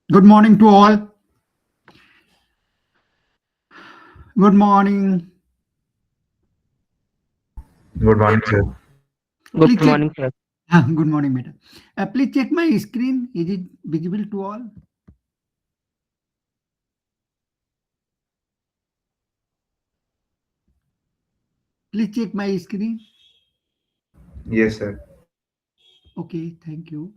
Good morning to all. Good morning. Good morning, sir. Please Good check. morning, sir. Good morning, madam. Please check my screen. Is it visible to all? Please check my screen. Yes, sir. Okay, thank you.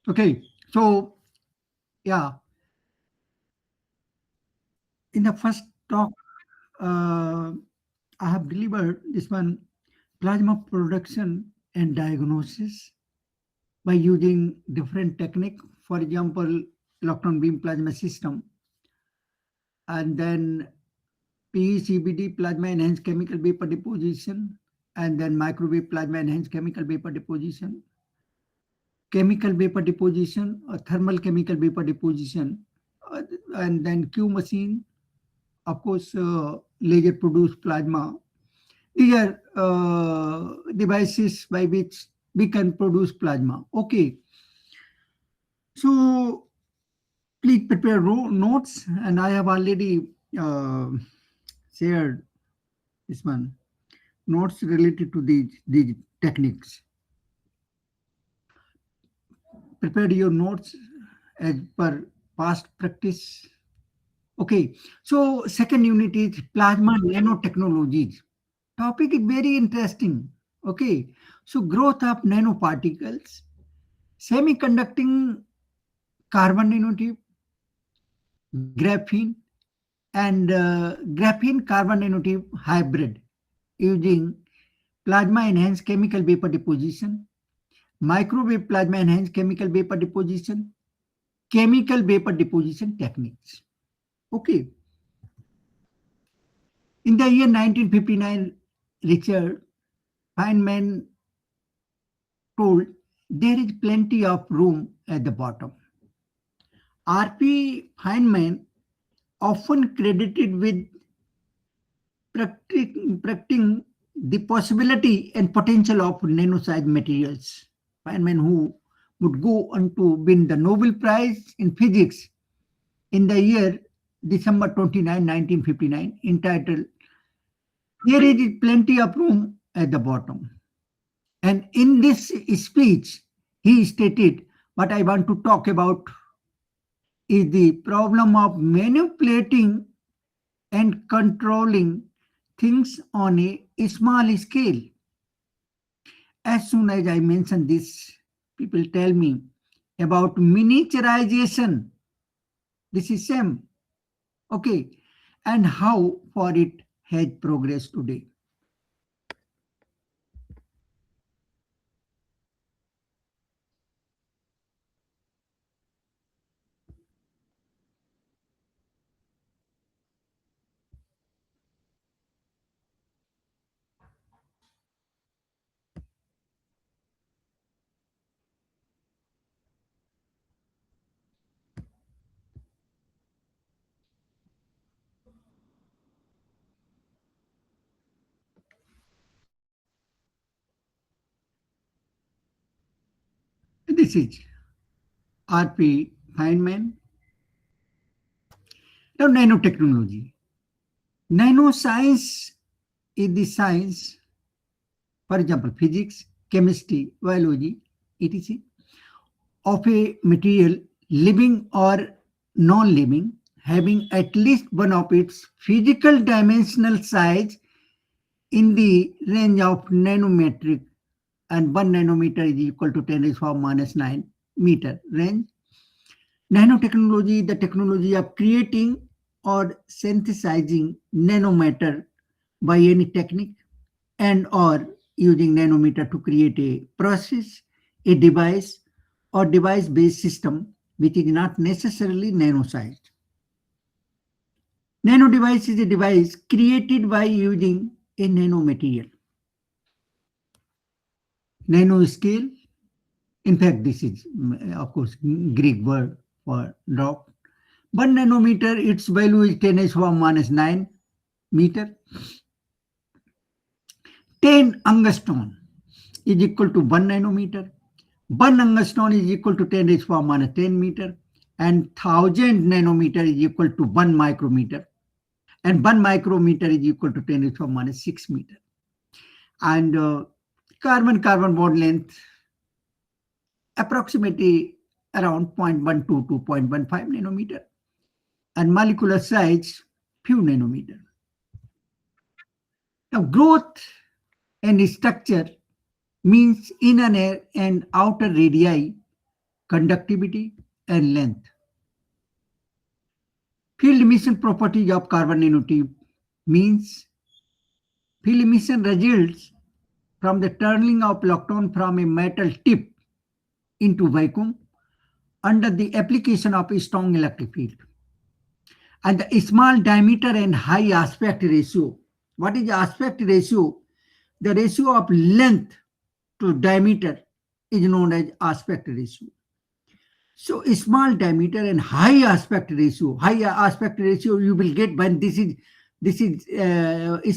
Okay, so yeah, in the first talk, uh, I have delivered this one plasma production and diagnosis by using different technique. For example, electron beam plasma system, and then PECVD plasma enhanced chemical vapor deposition, and then microwave plasma enhanced chemical vapor deposition, chemical vapor deposition, or thermal chemical vapor deposition, uh, and then Q machine, of course, laser produced plasma. These are devices by which we can produce plasma. Okay, so please prepare notes, and I have already uh, shared this one notes related to these techniques. Prepare your notes as per past practice. Okay, so second unit is plasma nanotechnologies. Topic is very interesting. Okay, so growth of nanoparticles, semiconducting carbon nanotube, graphene, and graphene carbon nanotube hybrid using plasma enhanced chemical vapor deposition, microwave plasma enhanced chemical vapor deposition, chemical vapor deposition techniques. Okay. In the year 1959, Richard Feynman told there is plenty of room at the bottom. R.P. Feynman, often credited with predicting the possibility and potential of nano-sized materials. Feynman, who would go on to win the Nobel Prize in Physics in the year December 29, 1959, entitled "There is plenty of room at the bottom." And in this speech, he stated, what I want to talk about is the problem of manipulating and controlling things on a small scale. As soon as I mention this, people tell me about miniaturization. This is same. Okay. And how far it has progressed today. This is R.P. Feynman. Now, nanotechnology. Nanoscience is the science, for example, physics, chemistry, biology, etc., of a material, living or non-living, having at least one of its physical dimensional size in the range of nanometric, and 1 nanometer is equal to 10 raised to power minus 9 meter range. Nanotechnology, the technology of creating or synthesizing nanomatter by any technique, and or using nanometer to create a process, a device, or device-based system which is not necessarily nano-sized. Nano device is a device created by using a nanomaterial. Nanoscale, in fact, this is, of course, Greek word for drop. 1 nanometer, its value is 10 raised to power minus 9 meter. 10 angstrom is equal to 1 nanometer. 1 angstrom is equal to 10 raised to power minus 10 meter. And 1000 nanometer is equal to 1 micrometer. And 1 micrometer is equal to 10 raised to power minus 6 meter. And carbon-carbon bond length approximately around 0.12 to 0.15 nanometer. And molecular size, few nanometer. Now, growth and structure means inner and outer radii, conductivity, and length. Field emission properties of carbon nanotube means field emission results from the turning of electron from a metal tip into vacuum under the application of a strong electric field. And the small diameter and high aspect ratio. What is the aspect ratio? The ratio of length to diameter is known as aspect ratio. So small diameter and high aspect ratio. High aspect ratio you will get when this is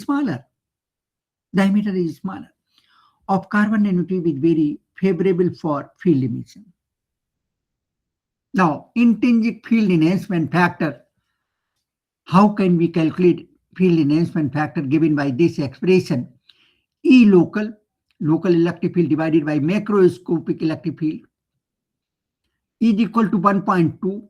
smaller. Diameter is smaller. Of carbon nanotube is very favorable for field emission. Now, intrinsic field enhancement factor. How can we calculate field enhancement factor given by this expression? E local, local electric field divided by macroscopic electric field, is equal to 1.2.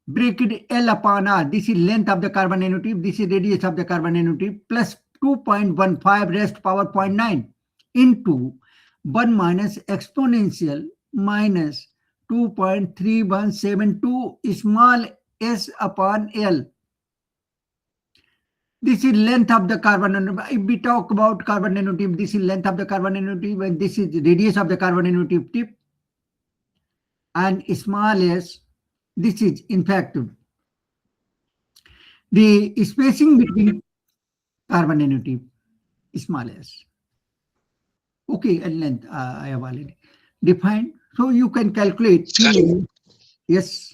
Bracket L upon R. This is length of the carbon nanotube. This is radius of the carbon nanotube plus 2.15 raised to power 0.9 into 1 minus exponential minus 2.3172 small s upon L. This is length of the carbon nanotube. If we talk about carbon nanotube, this is length of the carbon nanotube and this is radius of the carbon nanotube tip. And small s, this is in fact the spacing between carbon nanotube, small s. Okay, and length I have already defined. So you can calculate. Yes.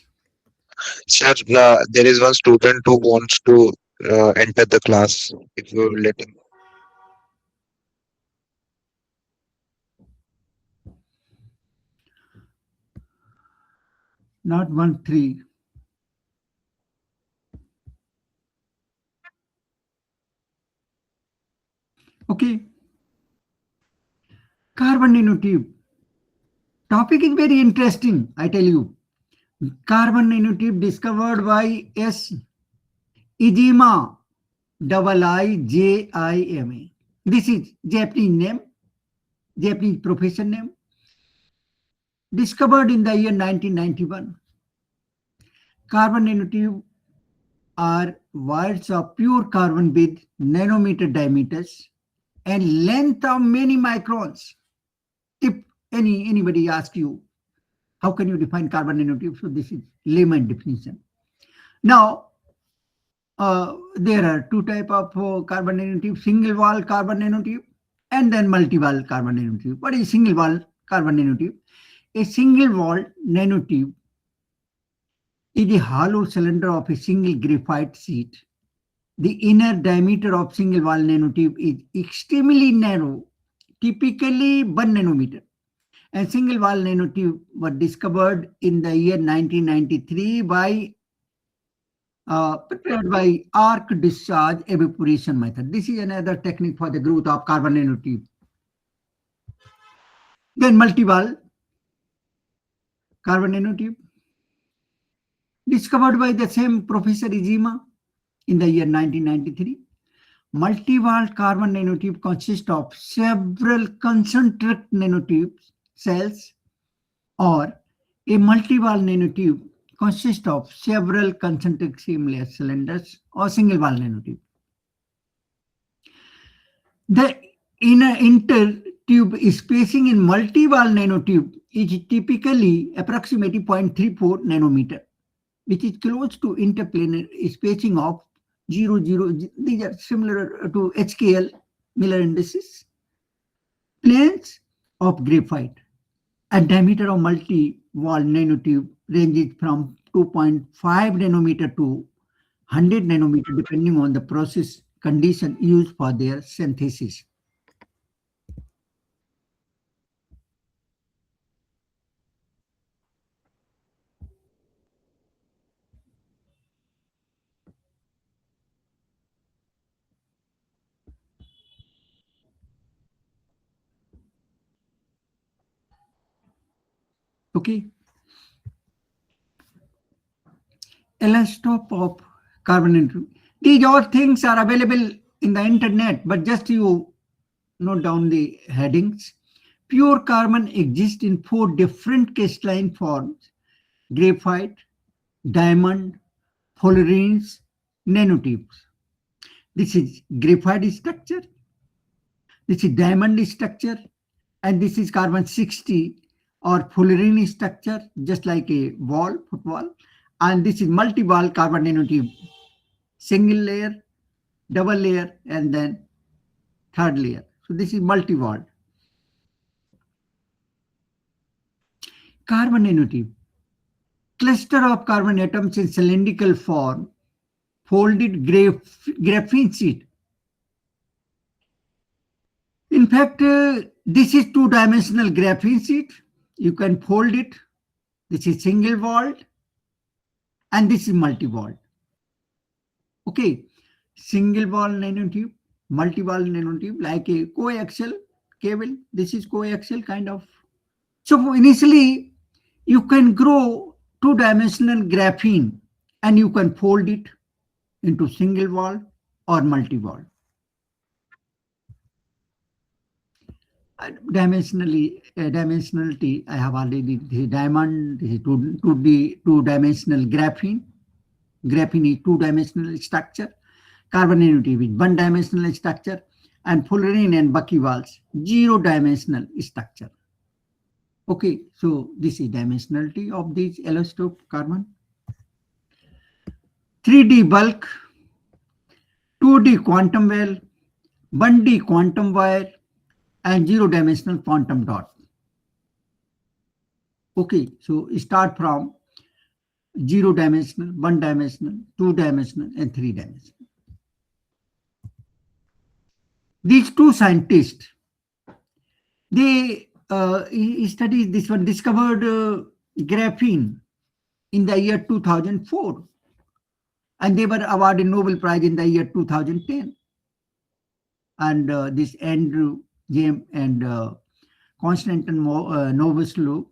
Sir, there is one student who wants to enter the class. If you will let him. Not 1-3. Okay. Carbon nanotube. Topic is very interesting, I tell you. Carbon nanotube discovered by S. Ijima, IIJIMA. This is Japanese name, Japanese profession name. Discovered in the year 1991. Carbon nanotube are wires of pure carbon with nanometer diameters and length of many microns. If anybody asks you, how can you define carbon nanotube? So this is layman definition. Now, there are two types of carbon nanotube: single wall carbon nanotube and then multi-wall carbon nanotube. What is single wall carbon nanotube? A single wall nanotube is a hollow cylinder of a single graphite sheet. The inner diameter of single wall nanotube is extremely narrow, typically 1 nanometer. And single wall nanotube were discovered in the year 1993 by prepared by arc discharge evaporation method. This is another technique for the growth of carbon nanotube. Then multi-wall carbon nanotube, discovered by the same Professor Ijima in the year 1993. Multi-wall carbon nanotube consists of several concentric nanotube cells, or a multi-wall nanotube consists of several concentric similar cylinders, or single-wall nanotube. The inner intertube spacing in multi-wall nanotube is typically approximately 0.34 nanometer, which is close to interplanar spacing of 0, 0. These are similar to HKL Miller indices. Planes of graphite. A diameter of multi-wall nanotube ranges from 2.5 nanometer to 100 nanometer, depending on the process condition used for their synthesis. Okay. Elastope of carbon nanotube. These all things are available in the internet, but just you note down the headings. Pure carbon exists in 4 different crystalline forms: graphite, diamond, fullerenes, nanotubes. This is graphite structure, this is diamond structure, and this is carbon 60 or fullerene structure, just like a wall, footwall. And this is multi-wall carbon nanotube, single layer, double layer, and then third layer. So this is multi-wall. Carbon nanotube, cluster of carbon atoms in cylindrical form, folded graphene sheet. In fact, this is 2-dimensional graphene sheet. You can fold it. This is single-walled, and this is multi-walled. Okay, single-wall nanotube, multi-wall nanotube, like a coaxial cable. This is coaxial kind of. So initially, you can grow 2-dimensional graphene, and you can fold it into single-wall or multi-wall. Dimensionality, I have already, the diamond, the 2-dimensional graphene. Graphene is 2-dimensional structure. Carbon nanotube is 1-dimensional structure, and fullerene and buckyballs 0-dimensional structure. Okay, so this is dimensionality of these elastope carbon. 3D bulk, 2D quantum well, 1D quantum wire, and 0-dimensional quantum dot. Okay, so start from 0-dimensional, 1-dimensional, 2-dimensional, and 3-dimensional. These two scientists, they studied this one, discovered graphene in the year 2004, and they were awarded Nobel Prize in the year 2010. And this Andrew James and Konstantin Novoselu,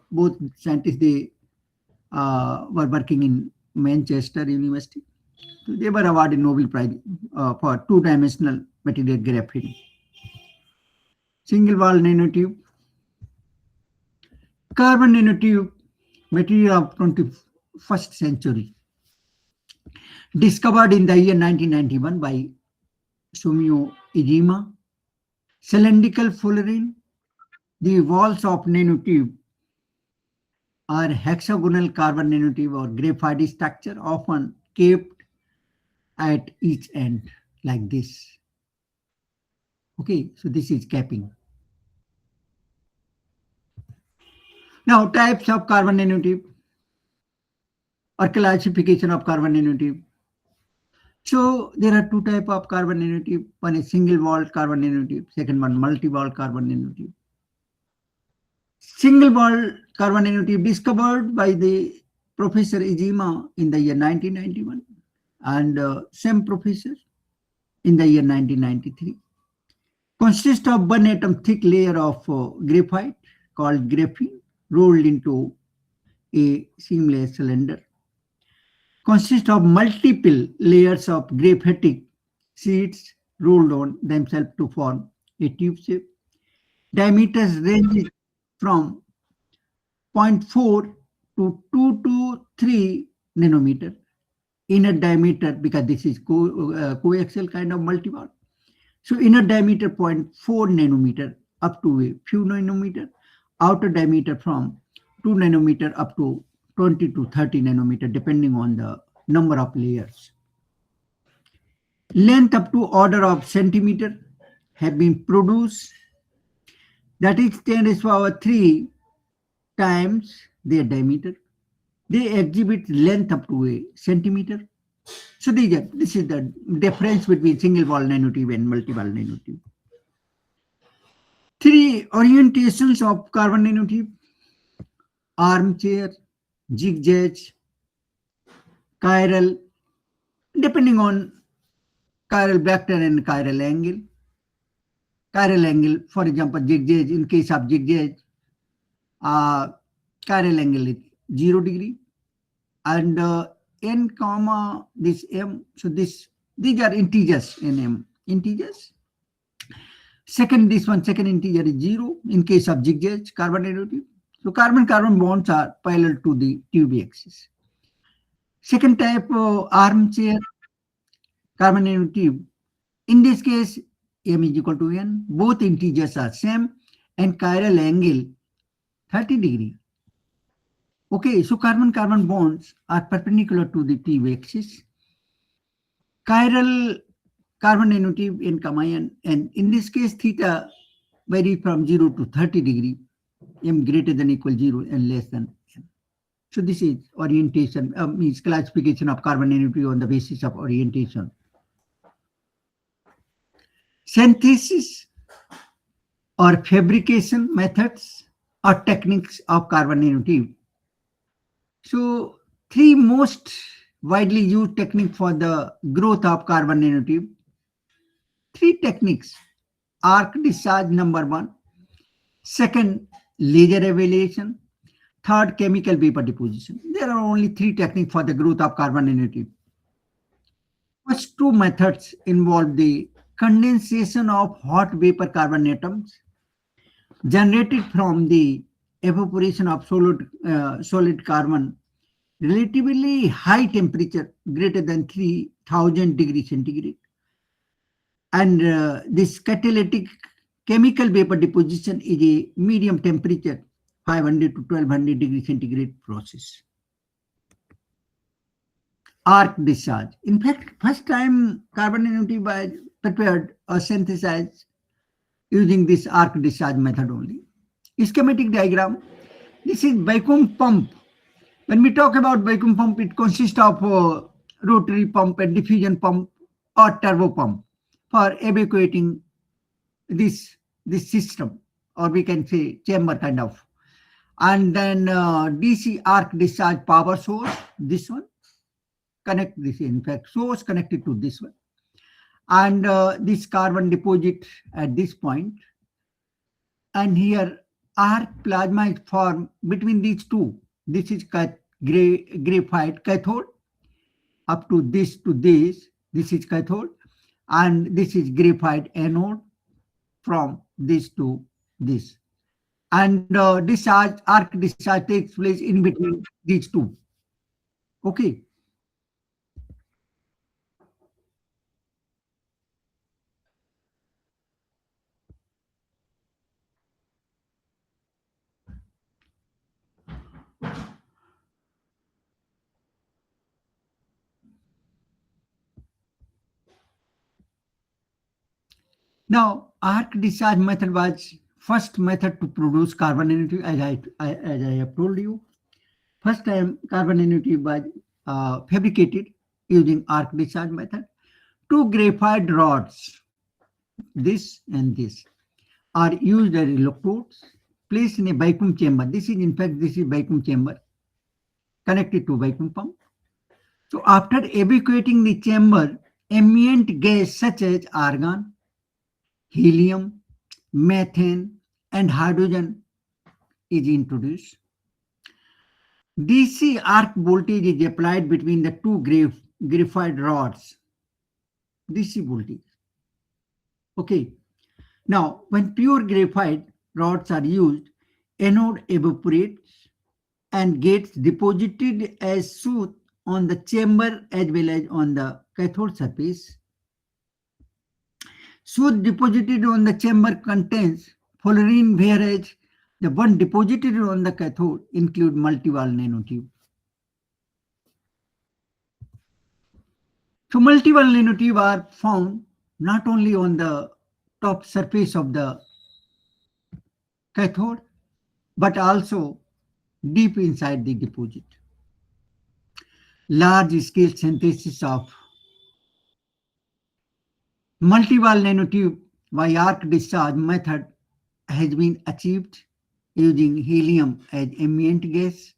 both scientists, they were working in Manchester University. So they were awarded Nobel Prize for 2-dimensional material graphene. Single-wall nanotube, carbon nanotube, material of 21st century, discovered in the year 1991 by Sumio Ijima. Cylindrical fullerene. The walls of nanotube are hexagonal carbon nanotube or graphite structure, often capped at each end like this. Okay, so this is capping. Now, types of carbon nanotube or classification of carbon nanotube. So there are 2 types of carbon nanotube. One is single-walled carbon nanotube, second one multi-walled carbon nanotube. Single-walled carbon nanotube discovered by the Professor Ijima in the year 1991, and same professor in the year 1993. Consists of one atom thick layer of graphite called graphene rolled into a seamless cylinder. Consists of multiple layers of graphitic sheets rolled on themselves to form a tube shape. Diameters range from 0.4 to 2 to 3 nanometer. Inner diameter, because this is coaxial kind of multibond. So inner diameter 0.4 nanometer up to a few nanometer. Outer diameter from 2 nanometer up to 20 to 30 nanometer, depending on the number of layers. Length up to order of centimeter have been produced. That is 10 raised to power 3 times their diameter. They exhibit length up to a centimeter. So this is the difference between single wall nanotube and multi-wall nanotube. Three orientations of carbon nanotube: armchair, zigzag, chiral, depending on chiral vector and chiral angle. Chiral angle, for example, zigzag, in case of zigzag, chiral angle is 0 degree, and n comma this m. So these are integers in m. Integers. Second integer is 0 in case of zigzag carbon nanotube. So carbon-carbon bonds are parallel to the tube axis. Second type, armchair carbon nanotube. In this case, m is equal to n. Both integers are same, and chiral angle 30 degree. Okay, so carbon-carbon bonds are perpendicular to the tube axis. Chiral carbon nanotube n comma n, and in this case theta vary from 0 to 30 degree, m greater than equal 0 and less than n. So this is orientation, means classification of carbon nanotube on the basis of orientation. Synthesis or fabrication methods or techniques of carbon nanotube. So three most widely used techniques for the growth of carbon nanotube. Three techniques: arc discharge, number 1. Second, laser evaluation. Third, chemical vapor deposition. There are only three techniques for the growth of carbon nanotube. First two methods involve the condensation of hot vapor carbon atoms generated from the evaporation of solid carbon, relatively high temperature greater than 3000 degrees centigrade. And this catalytic chemical vapor deposition is a medium temperature 500 to 1200 degrees centigrade process. Arc discharge. In fact, first time carbon nanotube was prepared or synthesized using this arc discharge method only. Schematic diagram. This is vacuum pump. When we talk about vacuum pump, it consists of a rotary pump, a diffusion pump, or turbo pump for evacuating this system, or we can say chamber kind of. And then DC arc discharge power source, this one, connect this, in fact, source connected to this one. And this carbon deposit at this point. And here arc plasma is formed between these two. This is graphite cathode. Up to this, this is cathode. And this is graphite anode from this to this. And discharge, arc discharge takes place in between these two. Okay. Now, arc discharge method was first method to produce carbon nanotube, as I have told you. First time carbon nanotube was fabricated using arc discharge method. Two graphite rods, this and this, are used as electrodes placed in a vacuum chamber. This is, in fact, this is vacuum chamber. connected to vacuum pump. So after evacuating the chamber, ambient gas such as argon, helium, methane, and hydrogen is introduced. DC arc voltage is applied between the two graphite rods. DC voltage. Okay. Now, when pure graphite rods are used, anode evaporates and gets deposited as soot on the chamber as well as on the cathode surface. Soot deposited on the chamber contains fullerene, whereas the one deposited on the cathode include multi-wall nanotube. So multi-wall nanotube are found not only on the top surface of the cathode, but also deep inside the deposit. Large-scale synthesis of multi-wall nanotube by arc discharge method has been achieved using helium as ambient gas.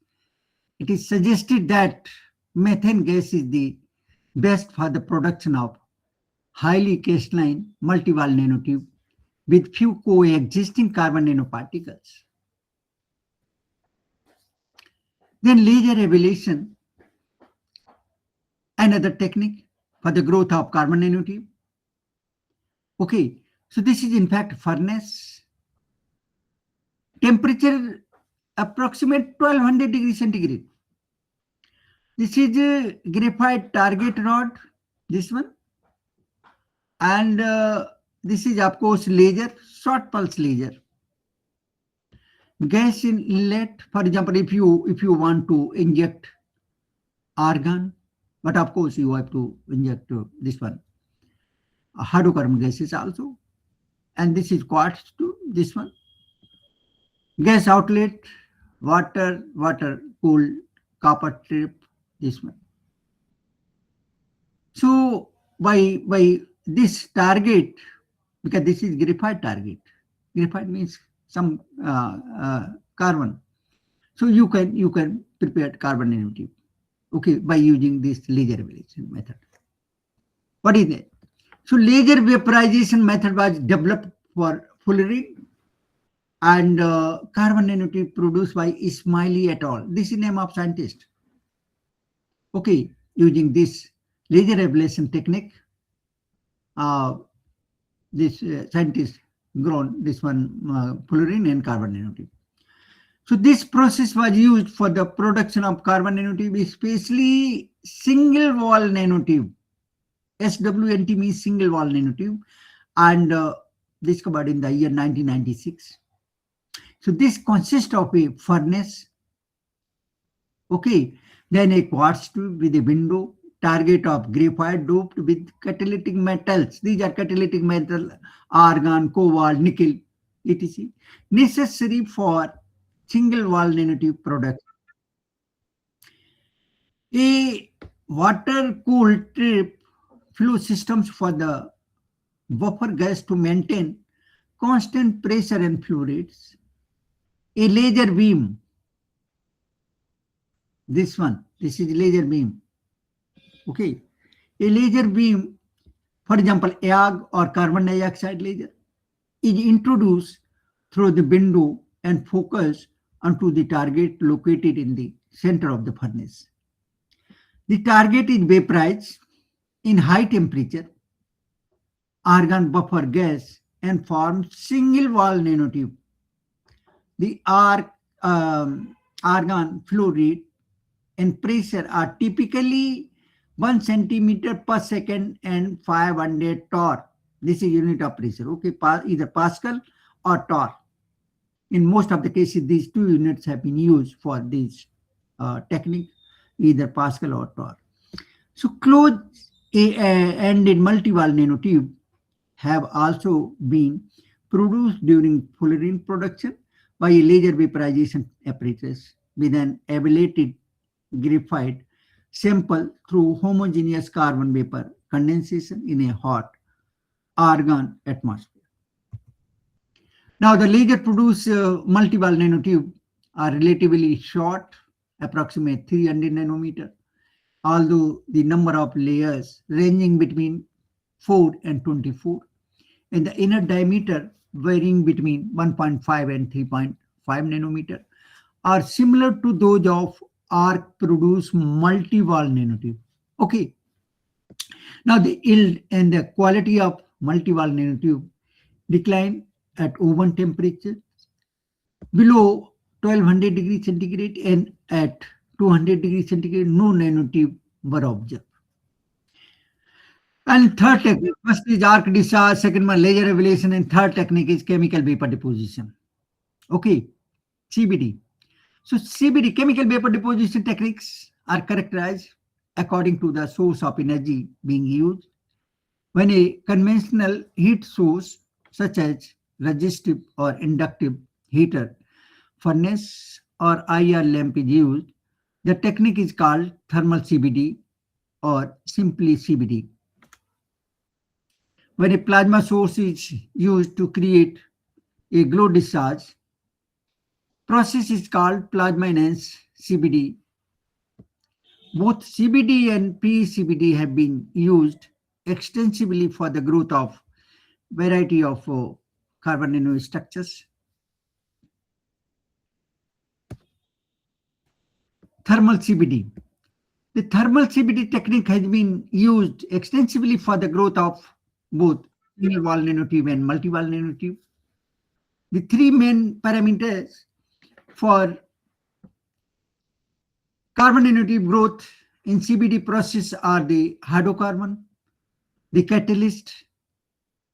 It is suggested that methane gas is the best for the production of highly crystalline multi-wall nanotube with few coexisting carbon nanoparticles. Then laser ablation, another technique for the growth of carbon nanotube. Okay, so this is in fact furnace. Temperature approximate 1200 degrees centigrade. This is a graphite target rod, this one. And this is of course laser, short pulse laser. Gas in inlet, for example, if you want to inject argon, but of course you have to inject this one, hydrocarbon gases also. And this is quartz to this one. Gas outlet, water cooled copper strip, this one. So by this target, because this is graphite target, graphite means some carbon. So you can prepare carbon nanotube, okay, by using this laser ablation method. What is that? So laser vaporization method was developed for fullerene and carbon nanotube produced by Ismaili et al. This is the name of scientist. Okay, using this laser ablation technique, this scientist grown this one fullerene and carbon nanotube. So this process was used for the production of carbon nanotube, especially single wall nanotube. SWNT means single wall nanotube, and discovered in the year 1996. So this consists of a furnace, okay, then a quartz tube with a window, target of graphite doped with catalytic metals. These are catalytic metal, argon, cobalt, nickel, etc. necessary for single wall nanotube product. A water-cooled trip flow systems for the buffer gas to maintain constant pressure and flow rates. A laser beam, this one, this is laser beam, okay. A laser beam, for example, AG or carbon dioxide laser, is introduced through the window and focused onto the target located in the center of the furnace. The target is vaporized in high temperature argon buffer gas and forms single wall nanotube. The argon flow rate and pressure are typically 1 centimeter per second and 500 torr. This is unit of pressure, okay, either Pascal or torr. In most of the cases, these two units have been used for this technique, either Pascal or torr. So closed-ended multi-wall nanotube have also been produced during fullerene production by a laser vaporization apparatus with an ablated graphite sample through homogeneous carbon vapor condensation in a hot argon atmosphere. Now the laser produced multi-wall nanotube are relatively short approximate 300 nanometer, although the number of layers ranging between 4 and 24, and the inner diameter varying between 1.5 and 3.5 nanometer are similar to those of arc-produced multi-wall nanotube. Okay, now the yield and the quality of multi-wall nanotube decline at oven temperature below 1200 degrees centigrade, and at 200 degrees centigrade, no nanotube were observed. And third technique, first is arc discharge, second one laser evaluation, and third technique is chemical vapor deposition. Okay, CVD. So CVD, chemical vapor deposition techniques, are characterized according to the source of energy being used. When a conventional heat source such as resistive or inductive heater, furnace or IR lamp is used, the technique is called thermal CVD or simply CVD. When a plasma source is used to create a glow discharge, process is called plasma enhanced CVD. Both CVD and PECVD have been used extensively for the growth of variety of carbon nanostructures. Thermal CVD. The thermal CVD technique has been used extensively for the growth of both single wall nanotube and multi-wall nanotube. The three main parameters for carbon nanotube growth in CVD process are the hydrocarbon, the catalyst,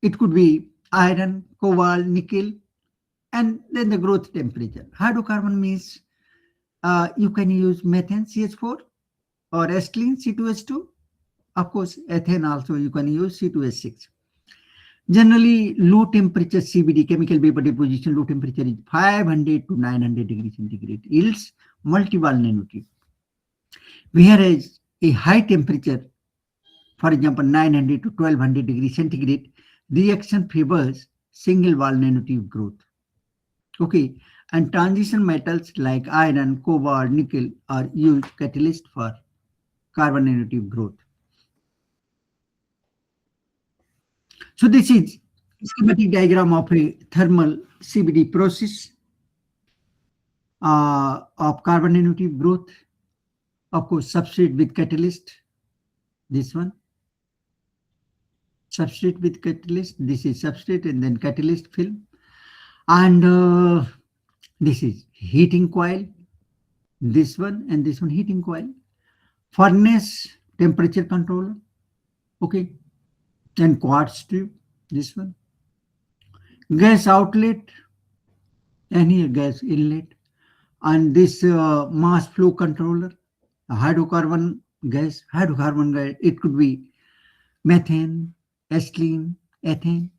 it could be iron, cobalt, nickel, and then the growth temperature. Hydrocarbon means you can use methane CH4 or acetylene C2H2. Of course, ethane also you can use C2H6. Generally, low temperature CVD, chemical vapor deposition, low temperature is 500 to 900 degrees centigrade, yields multi-wall nanotube. Whereas a high temperature, for example, 900 to 1200 degrees centigrade, reaction favors single wall nanotube growth. Okay, and transition metals like iron, cobalt, nickel are used catalyst for carbon nanotube growth. So this is schematic diagram of a thermal CVD process of carbon nanotube growth. Of course, substrate with catalyst, this one. Substrate with catalyst, this is substrate and then catalyst film. And this is heating coil, this one and this one heating coil. Furnace temperature controller, okay. And quartz tube, this one. Gas outlet, and here gas inlet. And this mass flow controller, hydrocarbon gas, it could be methane, acetylene, ethane,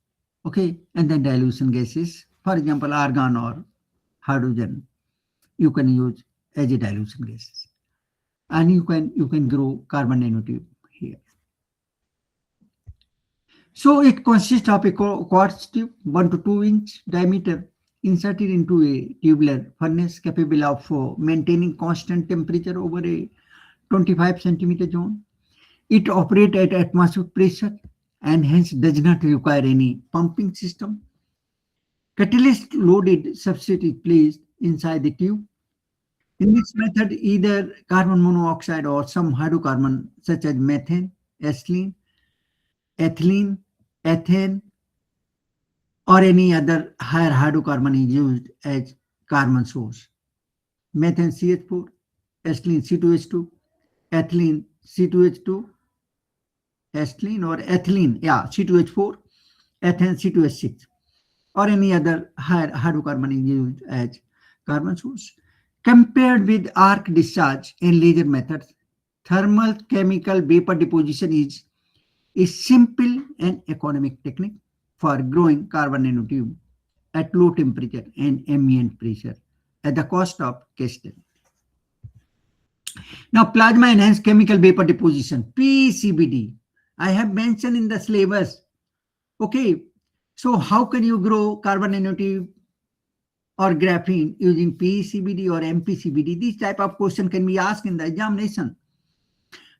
okay. And then dilution gases, for example, argon or hydrogen, you can use as a dilution gases. And you can grow carbon nanotube here. So it consists of a quartz tube, 1 to 2 inch diameter, inserted into a tubular furnace capable of maintaining constant temperature over a 25 centimeter zone. It operates at atmospheric pressure and hence does not require any pumping system. Catalyst loaded substrate is placed inside the tube. In this method, either carbon monoxide or some hydrocarbon such as methane, acetylene, ethylene, ethane, or any other higher hydrocarbon is used as carbon source. Methane CH4, acetylene C2H2, ethylene C2H2, acetylene or ethylene, yeah, C2H4, ethane C2H6, or any other higher hydrocarbon is used as carbon source. Compared with arc discharge and laser methods, thermal chemical vapor deposition is a simple and economic technique for growing carbon nanotube at low temperature and ambient pressure at the cost of casting. Now, plasma enhanced chemical vapor deposition, PCVD, I have mentioned in the syllabus. Okay, so how can you grow carbon nanotube or graphene using PECVD or MPCVD? This type of question can be asked in the examination.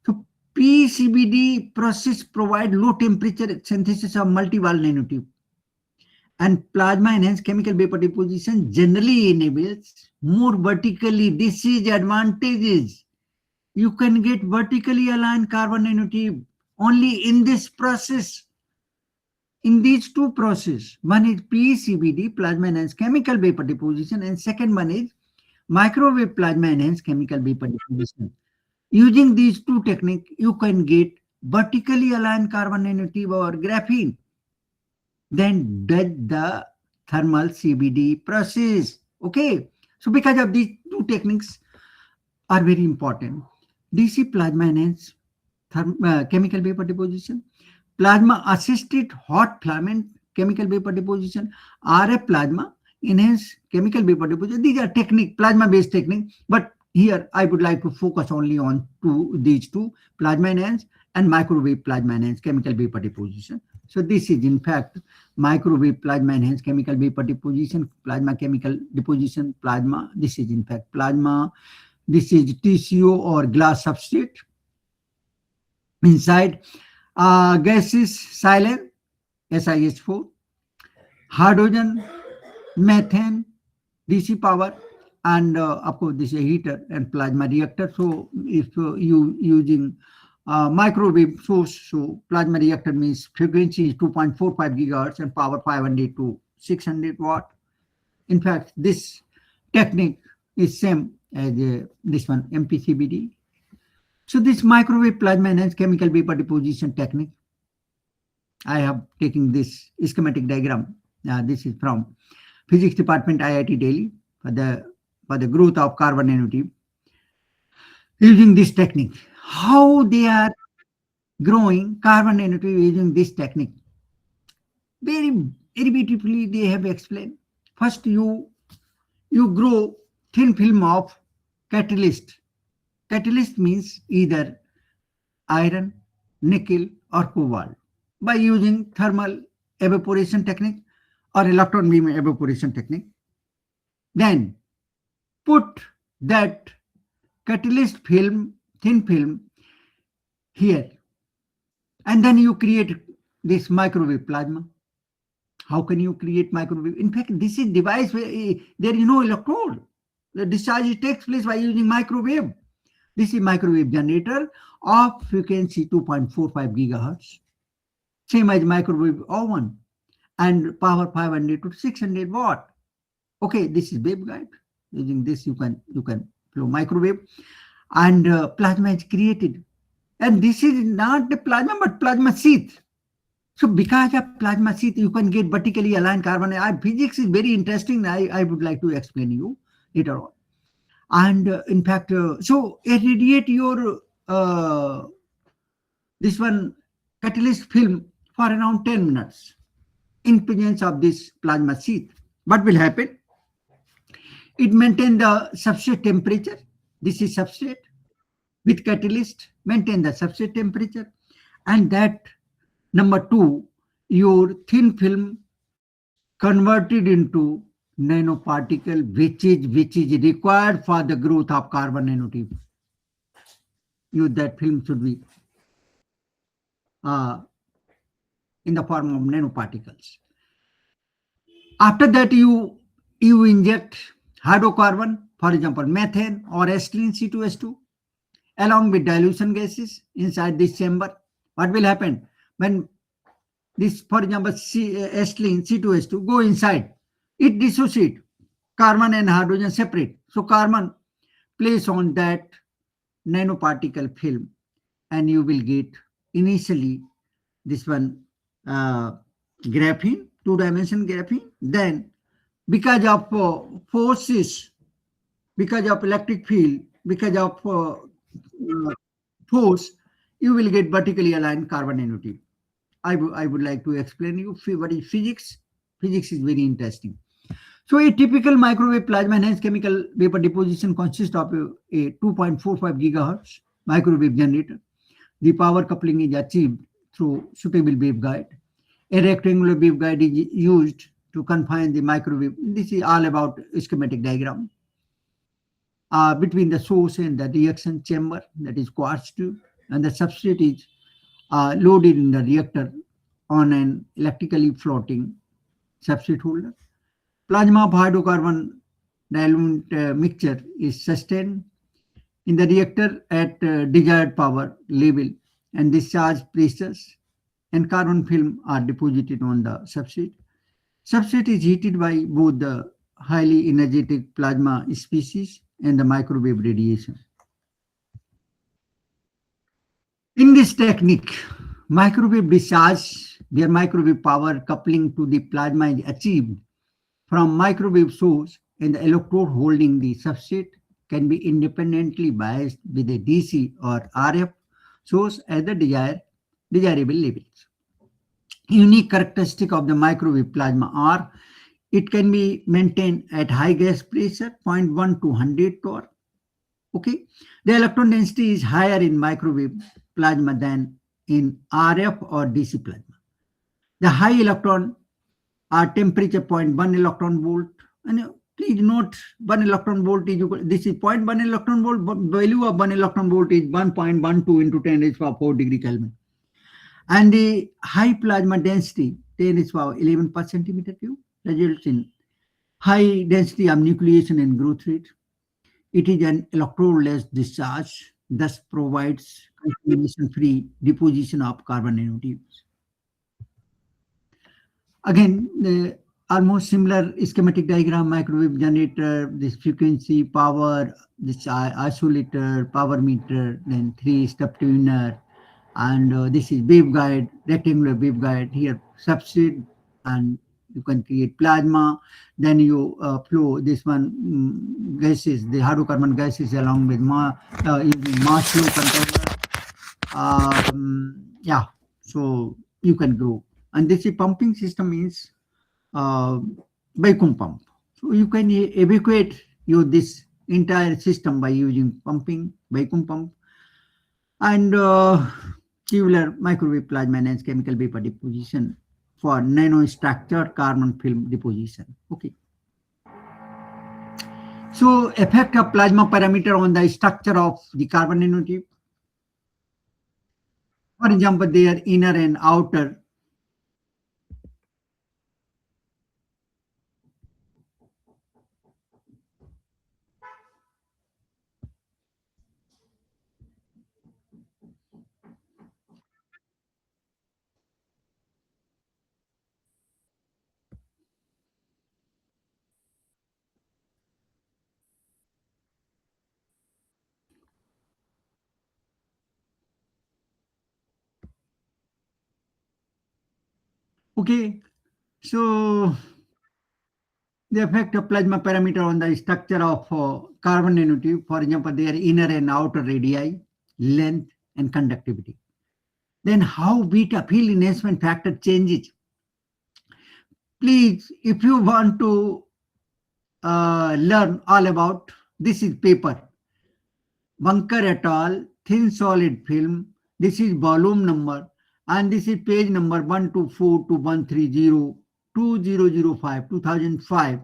So PECVD process provide low temperature synthesis of multi-wall nanotube, and plasma enhanced chemical vapor deposition generally enables more vertically. This is advantages. You can get vertically aligned carbon nanotube only in this process. In these two processes, one is PECVD, plasma enhanced chemical vapor deposition, and second one is microwave plasma enhanced chemical vapor deposition. Using these two techniques, you can get vertically aligned carbon nanotube or graphene. Then does the thermal CVD process. Okay. So because of these two techniques are very important. DC plasma enhanced chemical vapor deposition, plasma assisted hot filament chemical vapor deposition, RF plasma enhanced chemical vapor deposition. These are technique, plasma based technique, but here I would like to focus only on these two, plasma enhanced and microwave plasma enhanced chemical vapor deposition. So this is in fact microwave plasma enhanced chemical vapor deposition, plasma chemical deposition, plasma. This is in fact plasma. This is TCO or glass substrate. Inside gas is silane, SiH4, hydrogen, methane, DC power, and of course this is a heater and plasma reactor. So if you using microwave source, so plasma reactor means frequency is 2.45 gigahertz and power 500 to 600 watt. In fact, this technique is same as this one, MPCVD. So this microwave plasma enhanced chemical vapor deposition technique, I have taken this schematic diagram. This is from Physics Department, IIT Delhi, for the growth of carbon nanotube. Using this technique, how they are growing carbon nanotube using this technique. Very, very beautifully they have explained. First, you grow thin film of catalyst. Catalyst means either iron, nickel, or cobalt by using thermal evaporation technique or electron beam evaporation technique. Then put that catalyst film, thin film here, and then you create this microwave plasma. How can you create microwave? In fact, this is device where there is no electrode. The discharge takes place by using microwave. This is microwave generator of frequency 2.45 gigahertz, same as microwave oven, and power 500 to 600 watt. Okay, this is waveguide. Using this, you can flow microwave, and plasma is created. And this is not the plasma, but plasma sheath. So because of plasma sheath, you can get vertically aligned carbon. Physics is very interesting. I would like to explain you later on. And in fact, so irradiate your this one catalyst film for around 10 minutes in presence of this plasma sheath. What will happen? It maintains the substrate temperature. This is substrate with catalyst, maintain the substrate temperature. And that number two, your thin film converted into nanoparticle, which is required for the growth of carbon nanotube. That film should be in the form of nanoparticles. After that, you inject hydrocarbon, for example, methane or acetylene C2H2, along with dilution gases inside this chamber. What will happen when this, for example, acetylene C2H2 go inside? It dissociate carbon and hydrogen separate. So carbon place on that nanoparticle film, and you will get initially this one graphene, two-dimensional graphene. Then because of forces, because of electric field, because of force, you will get vertically aligned carbon nanotube. I would like to explain you what is physics. Physics is very interesting. So a typical microwave plasma enhanced chemical vapor deposition consists of a 2.45 gigahertz microwave generator. The power coupling is achieved through suitable waveguide. A rectangular waveguide is used to confine the microwave. This is all about schematic diagram. Between the source and the reaction chamber, that is quartz tube, and the substrate is loaded in the reactor on an electrically floating substrate holder. Plasma of hydrocarbon diluent mixture is sustained in the reactor at desired power level, and discharge pressures and carbon film are deposited on the substrate. Substrate is heated by both the highly energetic plasma species and the microwave radiation. In this technique, microwave discharge, their microwave power coupling to the plasma is achieved from microwave source, and the electrode holding the substrate can be independently biased with a DC or RF source at the desirable levels. Unique characteristic of the microwave plasma are it can be maintained at high gas pressure 0.1 to 100 torr. Okay, the electron density is higher in microwave plasma than in RF or DC plasma. The high electron temperature 0.1 electron volt, and please note 1 electron volt is equal, this is 0.1 electron volt, but value of 1 electron volt is 1.12 into 10 raised to 4 degree Kelvin. And the high plasma density 10 raised to 11 per centimeter cube results in high density of nucleation and growth rate. It is an electrode-less discharge, thus provides contamination-free deposition of carbon nanotubes. Again, the almost similar schematic diagram: microwave generator, this frequency, power, this isolator, power meter, then 3 step tuner, and this is waveguide, rectangular waveguide. Here substrate, and you can create plasma. Then you flow this one gases, the hydrocarbon gases, along with using mass flow controller. Yeah, so you can grow. And this is pumping system means vacuum pump. So you can evacuate this entire system by using pumping, vacuum pump, and tubular microwave plasma enhanced chemical vapor deposition for nanostructured carbon film deposition. Okay. So effect of plasma parameter on the structure of the carbon nanotube. For example, their inner and outer. Okay, so the effect of plasma parameter on the structure of carbon nanotube, for example, their inner and outer radii, length, and conductivity. Then how beta field enhancement factor changes. Please, if you want to learn all about, this is paper. Bunker et al., thin solid film. This is volume number, and this is page number 124 to 130, 2005, 2005,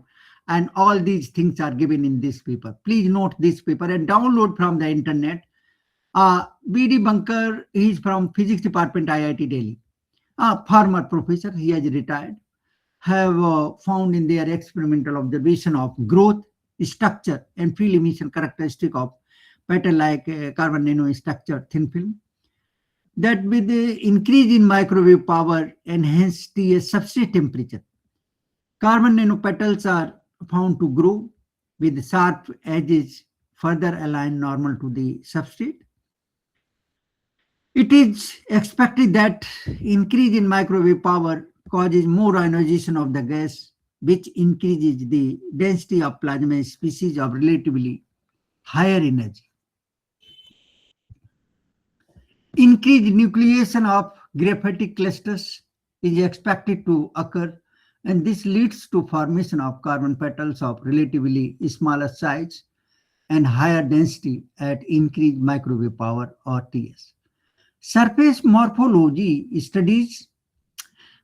and all these things are given in this paper. Please note this paper and download from the internet. B.D. Bunker is from Physics Department, IIT Delhi. Former professor, he has retired, have found in their experimental observation of growth, structure, and field emission characteristic of petal-like carbon nanostructure thin film, that with the increase in microwave power enhanced TS substrate temperature, carbon nanopetals are found to grow with sharp edges further aligned normal to the substrate. It is expected that increase in microwave power causes more ionization of the gas, which increases the density of plasma species of relatively higher energy. Increased nucleation of graphitic clusters is expected to occur, and this leads to formation of carbon petals of relatively smaller size and higher density at increased microwave power or TS. Surface morphology studies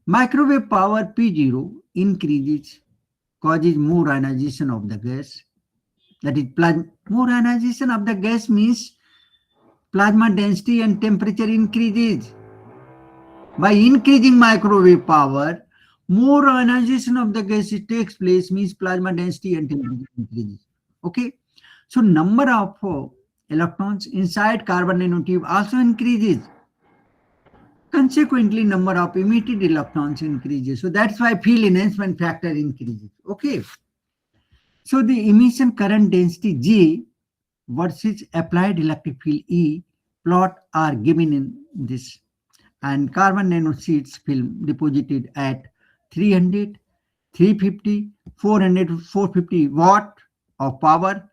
Microwave power P0 increases, causes more ionization of the gas. That is, more ionization of the gas means plasma density and temperature increases. By increasing microwave power, more ionization of the gas takes place, means plasma density and temperature increases. Okay, so number of electrons inside carbon nanotube also increases. Consequently, number of emitted electrons increases. So that's why field enhancement factor increases. Okay. So the emission current density J versus applied electric field E plot are given in this. And carbon nanosheets film deposited at 300, 350, 400, 450 watt of power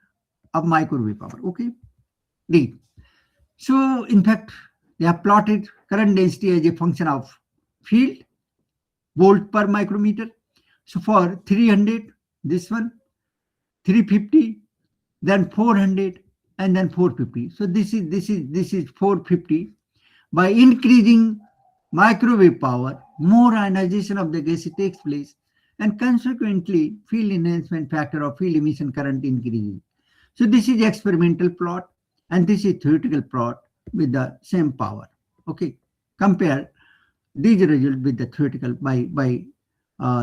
of microwave power. Okay. D. So in fact, they have plotted current density as a function of field, volt per micrometer. So for 300, this one, 350, then 400, and then 450. So this is 450. By increasing microwave power, more ionization of the gas takes place, and consequently, field enhancement factor of field emission current increases. So this is experimental plot, and this is theoretical plot with the same power. Okay, compare these results with the theoretical by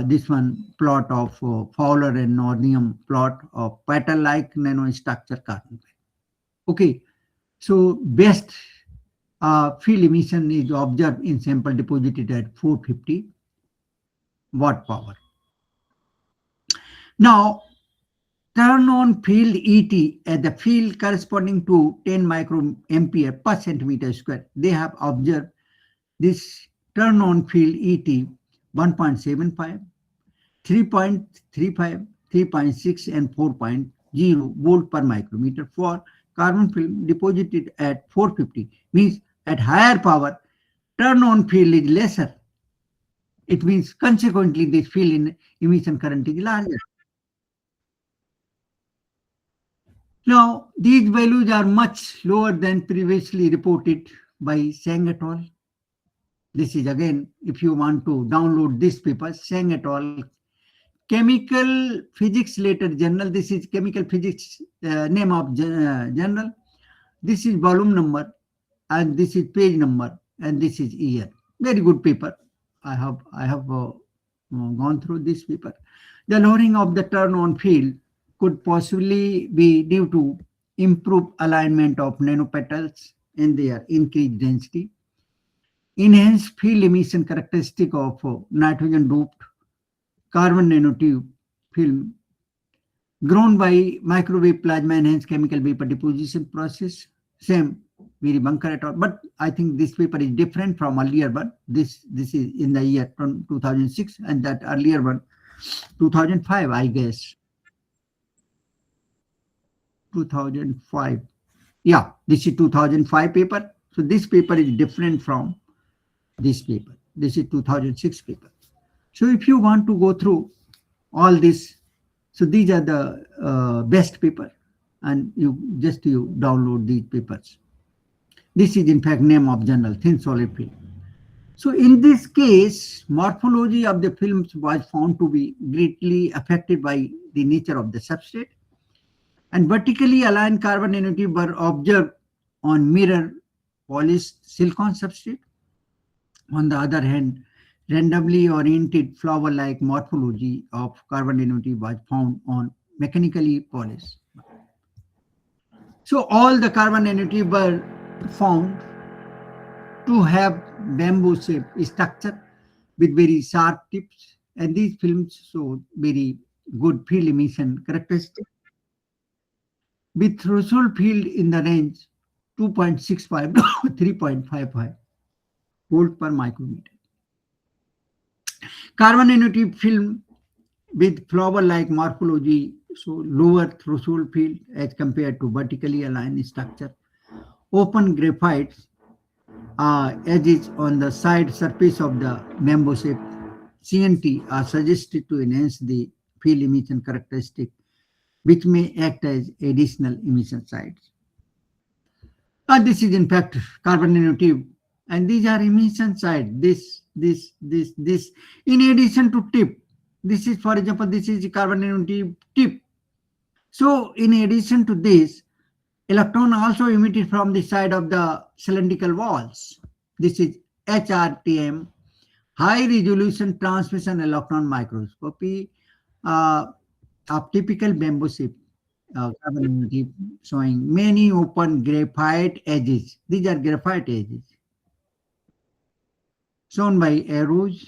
this one plot of Fowler and Nornium plot of petal-like nanostructure carbon. Okay, so best field emission is observed in sample deposited at 450 watt power. Now, turn on field ET at the field corresponding to 10 microampere per centimeter square. They have observed this turn on field ET 1.75, 3.35, 3.6, and 4.0 volt per micrometer for carbon film deposited at 450. Means at higher power, turn on field is lesser. It means consequently this field in emission current is larger. Now, these values are much lower than previously reported by Sang et al. This is again, if you want to download this paper, Sang et al. Chemical Physics Later Journal. This is Chemical Physics name of journal. This is volume number, and this is page number, and this is year. Very good paper. I have gone through this paper. The lowering of the turn-on field could possibly be due to improved alignment of nanopetals and their increased density, enhanced field emission characteristic of nitrogen-doped carbon nanotube film grown by microwave plasma enhanced chemical vapor deposition process. Same, Viri Bankar et al. But I think this paper is different from earlier one. This is in the year 2006, and that earlier one 2005, I guess. 2005. Yeah, this is 2005 paper. So this paper is different from this paper. This is 2006 paper. So if you want to go through all this, so these are the best paper, and you download these papers. This is in fact name of journal, thin solid film. So in this case, morphology of the films was found to be greatly affected by the nature of the substrate, and vertically aligned carbon nanotube were observed on mirror polished silicon substrate. On the other hand, randomly oriented flower-like morphology of carbon nanotube was found on mechanically polished. So all the carbon nanotube were found to have bamboo shape structure with very sharp tips, and these films show very good field emission characteristics with threshold field in the range 2.65 to 3.55 volt per micrometer. Carbon nanotube film with flower-like morphology, so lower threshold field as compared to vertically aligned structure. Open graphite edges on the side surface of the bamboo shape CNT are suggested to enhance the field emission characteristic, which may act as additional emission sites. This is in fact carbon nanotube And these are emission side. This. In addition to tip, this is, for example, this is carbon nanotube tip. So in addition to this, electron also emitted from the side of the cylindrical walls. This is HRTM, high resolution transmission electron microscopy of typical bamboo ship carbon nanotube, showing many open graphite edges. These are graphite edges shown by arrows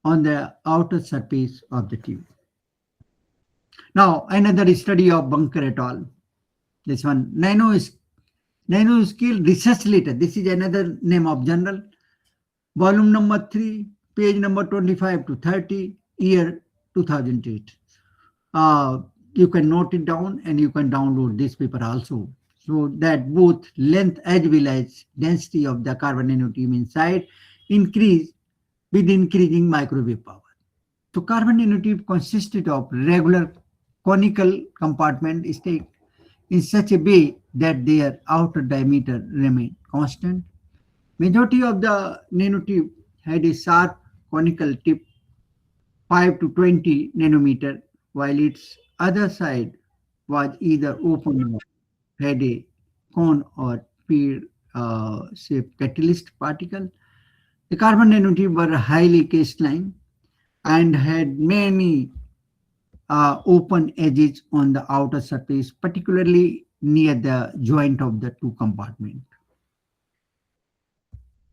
on the outer surface of the tube. Now, another study of Bunker et al. This one, nanoscale research letter. This is another name of journal. Volume number 3, page number 25 to 30, year 2008. You can note it down and you can download this paper also. So that both length as well as density of the carbon nanotube inside increase with increasing microwave power. So carbon nanotube consisted of regular conical compartment stacked in such a way that their outer diameter remained constant. Majority of the nanotube had a sharp conical tip 5 to 20 nanometer, while its other side was either open or had a cone or pear shaped catalyst particle. The carbon nanotube were highly crystalline and had many open edges on the outer surface, particularly near the joint of the two compartments.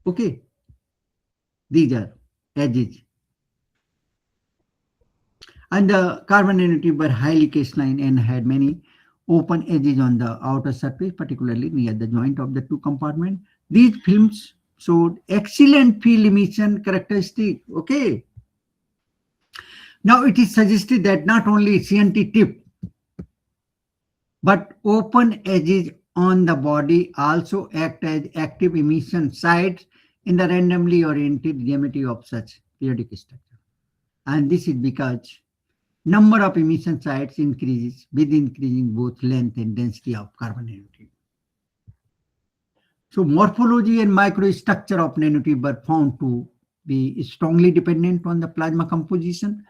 Okay, these are edges. And the carbon nanotube were highly crystalline and had many open edges on the outer surface, particularly near the joint of the two compartments. These films showed excellent field emission characteristic. Okay. Now it is suggested that not only CNT tip, but open edges on the body also act as active emission sites in the randomly oriented geometry of such periodic structure. And this is because number of emission sites increases with increasing both length and density of carbon nanotube. So morphology and microstructure of nanotube were found to be strongly dependent on the plasma composition.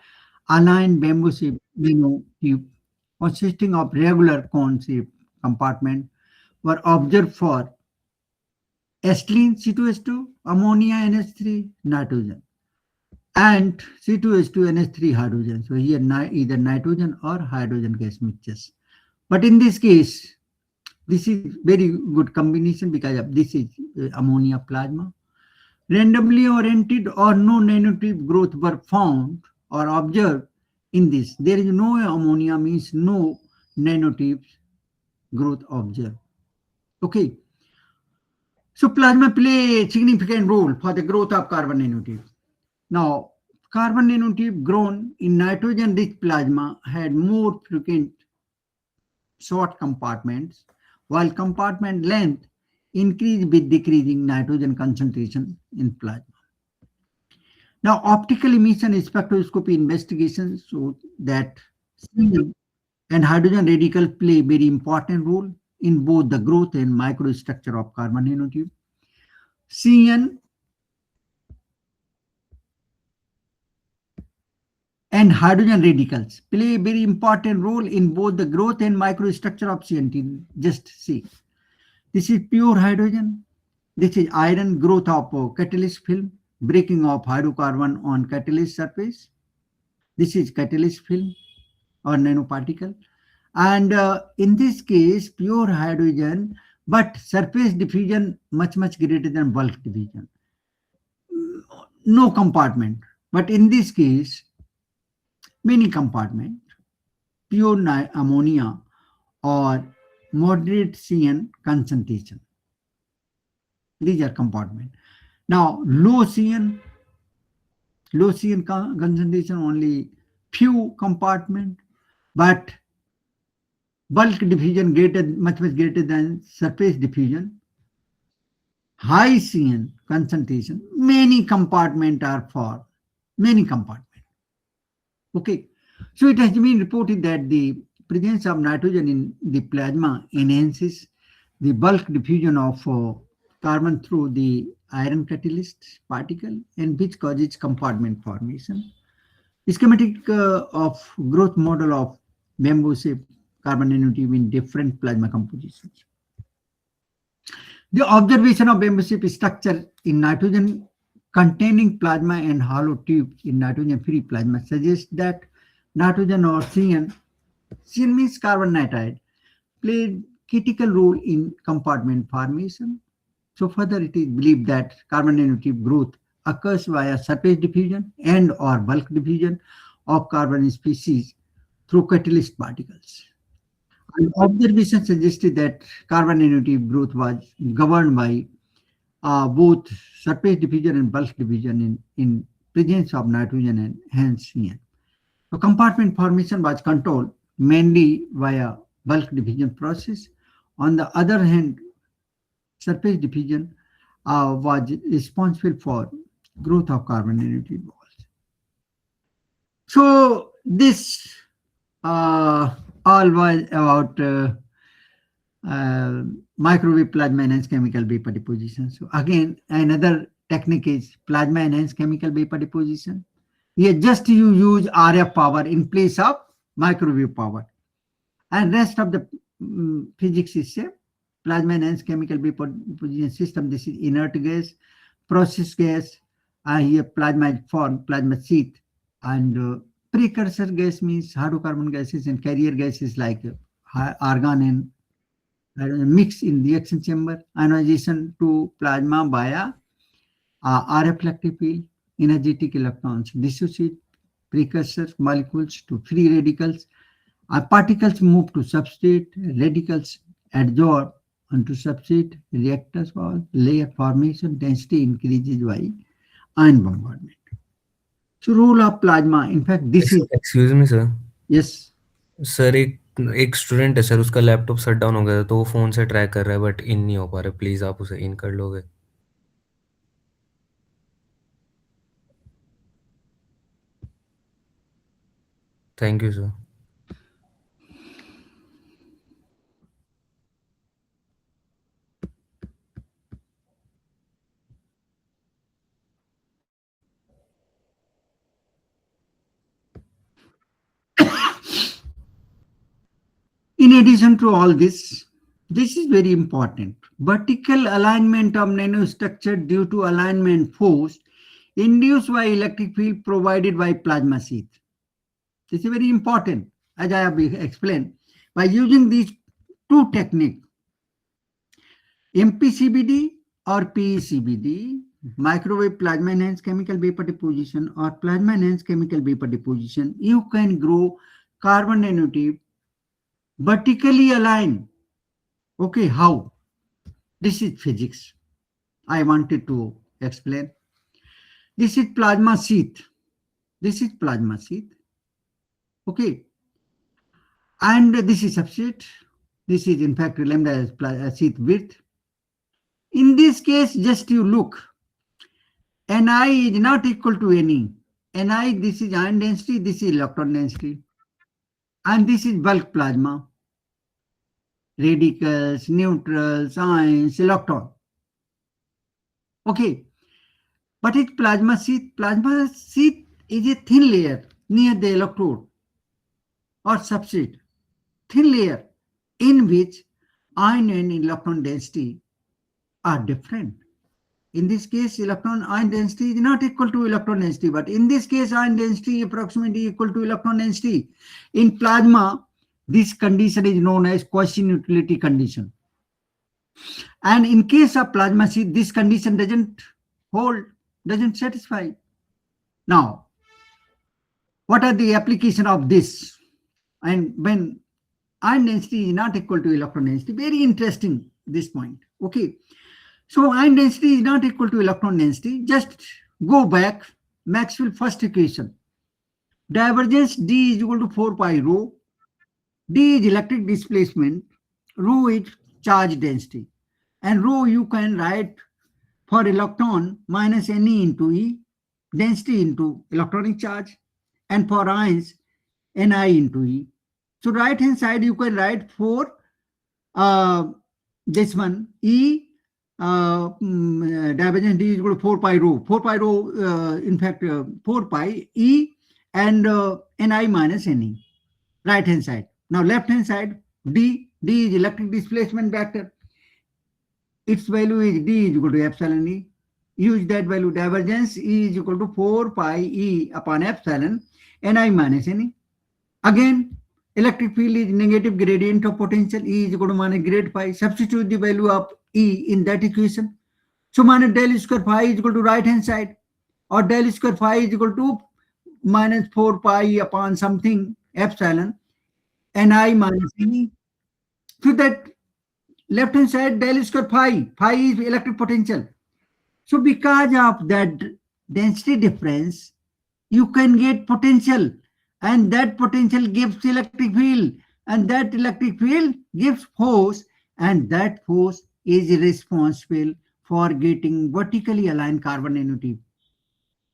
Aligned bamboo shaped nanotube consisting of regular cone shaped compartment were observed for ethylene C2H2, ammonia NH3, nitrogen, and C2H2 NH3 hydrogen. So here either nitrogen or hydrogen gas mixtures. But in this case, this is very good combination because of this is ammonia plasma. Randomly oriented or no nanotube growth were found or observed in this. There is no ammonia, means no nanotubes growth observed. Okay. So plasma play a significant role for the growth of carbon nanotube. Now, carbon nanotube grown in nitrogen-rich plasma had more frequent short compartments, while compartment length increased with decreasing nitrogen concentration in plasma. Now, optical emission spectroscopy investigations show that CN and hydrogen radical play a very important role in both the growth and microstructure of carbon nanotube. CN and hydrogen radicals play a very important role in both the growth and microstructure of CNT. Just see, this is pure hydrogen. This is iron growth of catalyst film, breaking of hydrocarbon on catalyst surface. This is catalyst film or nanoparticle. And in this case, pure hydrogen, but surface diffusion much greater than bulk diffusion. No compartment. But in this case, many compartment, pure ammonia or moderate CN concentration. These are compartment. Now, low CN concentration, only few compartment, but bulk diffusion much greater than surface diffusion. High CN concentration, many compartment are for many compartment. Okay, so it has been reported that the presence of nitrogen in the plasma enhances the bulk diffusion of carbon through the iron catalyst particle and which causes compartment formation. Schematic of growth model of bamboo shape carbon nanotube in different plasma compositions. The observation of bamboo shape structure in nitrogen containing plasma and hollow tubes in nitrogen free plasma suggests that nitrogen or CN means carbon nitride, played critical role in compartment formation. So further it is believed that carbon nanotube growth occurs via surface diffusion and or bulk diffusion of carbon species through catalyst particles. An observation suggested that carbon nanotube growth was governed by both surface diffusion and bulk diffusion in presence of nitrogen and hence CN. So compartment formation was controlled mainly via bulk diffusion process. On the other hand, surface diffusion was responsible for growth of carbon nanotube walls. So this all was about microwave plasma enhanced chemical vapor deposition. So again, another technique is plasma enhanced chemical vapor deposition. Here just you use RF power in place of microwave power. And rest of the physics is same. Plasma enhanced chemical vapor deposition system. This is inert gas, process gas. Here plasma is formed, plasma sheath, and precursor gas means hydrocarbon gases and carrier gases like argon and mix in reaction chamber. Ionization to plasma via RF electric field, energetic electrons dissociate precursor molecules to free radicals. Particles move to substrate, radicals adsorb onto substrate, reactors wall, layer formation, density increases by ion bombardment. So role of plasma, in fact, this is. Excuse me, sir. Yes. Sir एक student है sir, उसका laptop shut down हो गया था तो वो phone से try कर रहा है बट इन नहीं हो पा रहा. प्लीज आप उसे इन कर लोगे? Thank you sir. In addition to all this, this is very important. Vertical alignment of nanostructure due to alignment force induced by electric field provided by plasma sheath. This is very important, as I have explained. By using these two techniques, MPCVD or PECVD, microwave plasma enhanced chemical vapor deposition or plasma enhanced chemical vapor deposition, you can grow carbon nanotube vertically aligned. Okay, how? This is physics. I wanted to explain. This is plasma sheath. This is plasma sheath. Okay. And this is substrate. This is in fact lambda sheath width. In this case, just you look. Ni is not equal to Ne. Ni, this is ion density, this is electron density. And this is bulk plasma. Radicals, neutrals, ions, electron. Okay. But it's plasma sheath. Plasma sheath is a thin layer near the electrode or substrate. Thin layer in which ion and electron density are different. In this case, electron ion density is not equal to electron density, but in this case, ion density approximately equal to electron density. In plasma, this condition is known as quasi-neutrality condition. And in case of plasma sheath, this condition doesn't hold, doesn't satisfy. Now, what are the application of this? And when ion density is not equal to electron density, very interesting this point. Okay. So ion density is not equal to electron density. Just go back, Maxwell's first equation. Divergence D is equal to 4 pi rho. D is electric displacement. Rho is charge density. And rho you can write for electron minus Ne into E, density into electronic charge. And for ions, Ni into E. So right hand side you can write for this one, E divergence d is equal to 4 pi rho. 4 pi rho, in fact, 4 pi E and Ni minus Ne, right hand side. Now left hand side, D is electric displacement vector. Its value is d is equal to epsilon E. Use that value, divergence E is equal to 4 pi E upon epsilon Ni minus Ne. Again, electric field is negative gradient of potential, E is equal to minus grade phi. Substitute the value of E in that equation. So minus del square phi is equal to right hand side, or del square phi is equal to minus 4 pi upon something epsilon Ni minus Ne. So that left hand side del square phi is electric potential. So because of that density difference, you can get potential, and that potential gives electric field, and that electric field gives force, and that force is responsible for getting vertically aligned carbon nanotube.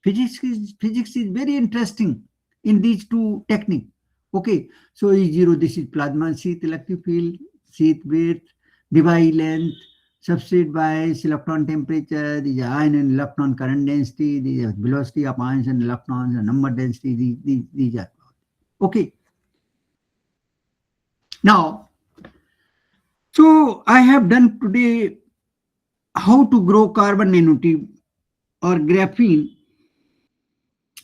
Physics is very interesting in these two techniques. Okay, so E0, this is plasma sheath electric field, sheath width, device length, substrate bias, electron temperature, these are ion and electron current density, these are velocity of ions and electrons, and number density, these are. Okay. Now, so I have done today how to grow carbon nanotube or graphene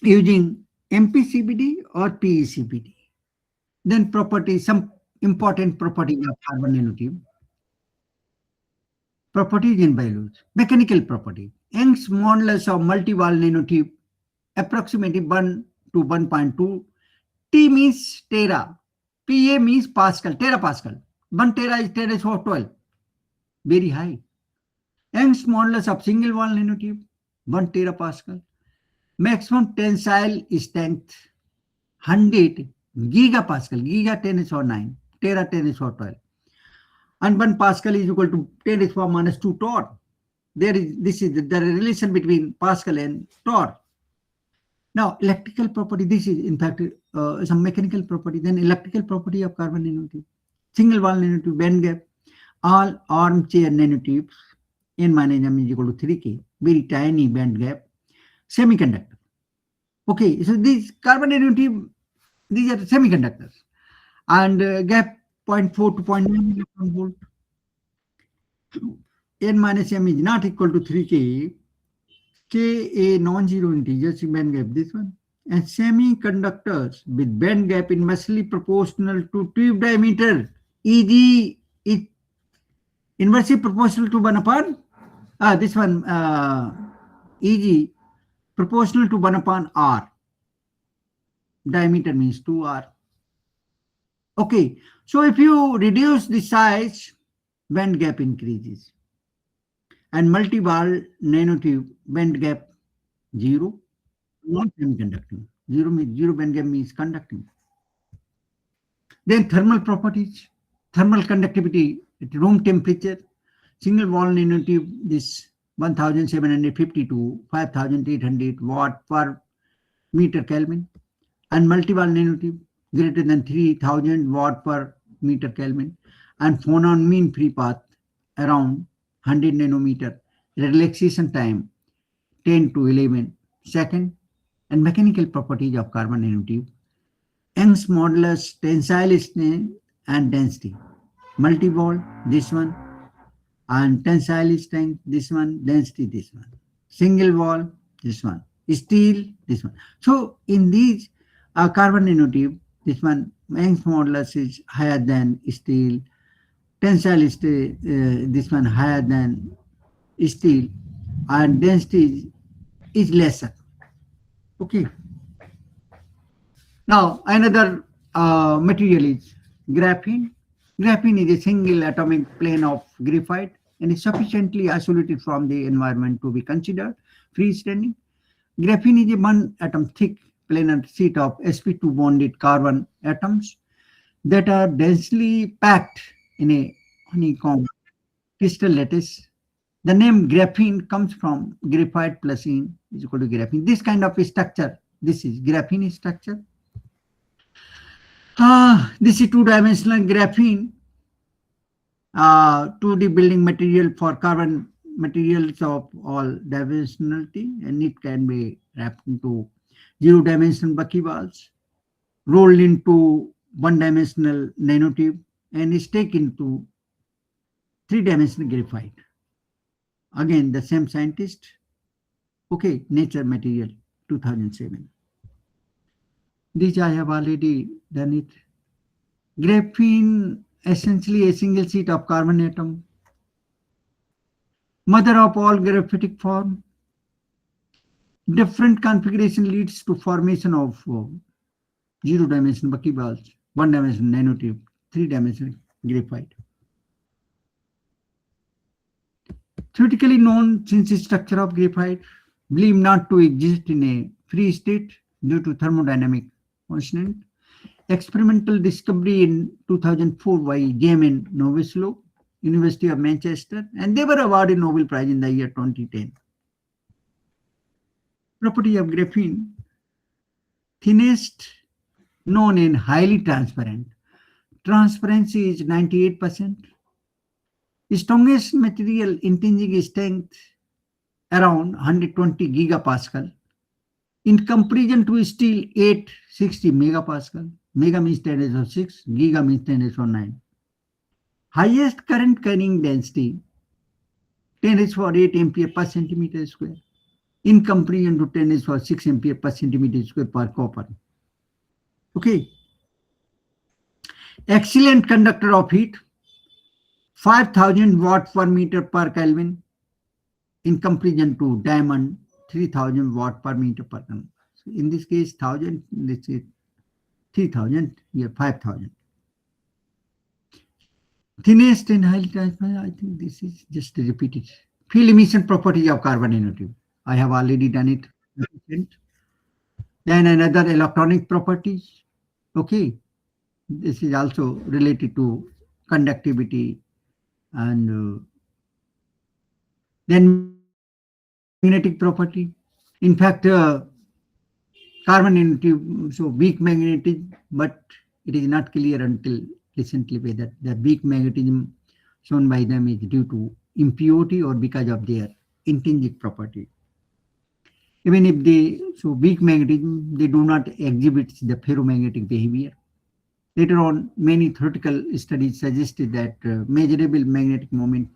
using MPCBD or PECBD. Then properties, some important properties of carbon nanotube. Properties in biology. Mechanical property. Young's modulus of multi-wall nanotube approximately 1 to 1.2. T means tera. Pa means Pascal, terapascal. 1 tera is 10 raised to 12. Very high. Young's modulus of single wall nanotube 1 terapascal. Maximum tensile strength 100 gigapascal. Giga 10 is or 9. Tera 10 is or 12. And 1 Pascal is equal to 10 is power minus 2 torr. This is the relation between Pascal and torr. Now, electrical property, this is in fact some mechanical property. Then electrical property of carbon nanotube. Single wall nanotube, band gap, all armchair nanotubes, N minus m is equal to 3K, very tiny band gap, semiconductor. Okay, so these carbon nanotube, these are semiconductors. And gap 0.4 to 0.9 electron volt. N minus m is not equal to 3K. K a non-zero integers band gap, this one. And semiconductors with band gap inversely proportional to tube diameter, Eg is inversely proportional to 1 upon this one, Eg proportional to 1 upon R. Diameter means 2R. Okay, so if you reduce the size, band gap increases. And multi-wall nanotube band gap 0, not semiconducting. 0 band gap means conducting. Then thermal properties, thermal conductivity at room temperature, single wall nanotube, this 1750 to 5800 watt per meter Kelvin, and multi-wall nanotube greater than 3000 watt per meter Kelvin, and phonon mean free path around 100 nanometer, relaxation time 10 to 11 seconds, and mechanical properties of carbon nanotube. Young's modulus, tensile strength and density. Multi-wall, this one, and tensile strength, this one, density, this one. Single wall, this one. Steel, this one. So in these carbon nanotube, this one, Young's modulus is higher than steel. Tensile steel, this one higher than steel, and density is lesser. Okay. Now another material is graphene. Graphene is a single atomic plane of graphite and is sufficiently isolated from the environment to be considered freestanding. Graphene is a 1 atom thick planar sheet of sp2 bonded carbon atoms that are densely packed in a honeycomb crystal lattice. The name graphene comes from graphite plus ene is equal to graphene. This kind of a structure, this is graphene structure. This is two-dimensional graphene, 2D building material for carbon materials of all dimensionality, and it can be wrapped into zero-dimensional buckyballs, rolled into one-dimensional nanotube, and stuck into three-dimensional graphite. Again, the same scientist. Okay, Nature Material, 2007. This I have already done it. Graphene, essentially a single sheet of carbon atom, mother of all graphitic form. Different configuration leads to formation of zero-dimensional buckyballs, one-dimensional nanotube, three-dimensional graphite. Theoretically known since the structure of graphite, believed not to exist in a free state due to thermodynamic constant. Experimental discovery in 2004 by Jamin Novislow, University of Manchester, and they were awarded Nobel Prize in the year 2010. Property of graphene: thinnest known and highly transparent. Transparency is 98%. Strongest material intrinsic strength around 120 gigapascal. In comparison to steel, 860 megapascal. Mega means 10⁶, giga means 10⁹. Highest current carrying density, 10⁸ ampere per centimeter square. In comparison to 10⁶ ampere per centimeter square per copper. Okay. Excellent conductor of heat, 5,000 watt per meter per Kelvin. In comparison to diamond, 3,000 watt per meter per Kelvin. So in this case, 1,000, this is 3,000, here 5,000. Thinnest and highly transparent, I think this is just repeated. Field emission properties of carbon nanotube. I have already done it. Then another electronic properties. Okay. This is also related to conductivity and then magnetic property. In fact, carbon nanotube, so weak magnetism, but it is not clear until recently whether the weak magnetism shown by them is due to impurity or because of their intrinsic property. Even if they, so weak magnetism, they do not exhibit the ferromagnetic behavior. Later on, many theoretical studies suggested that measurable magnetic moment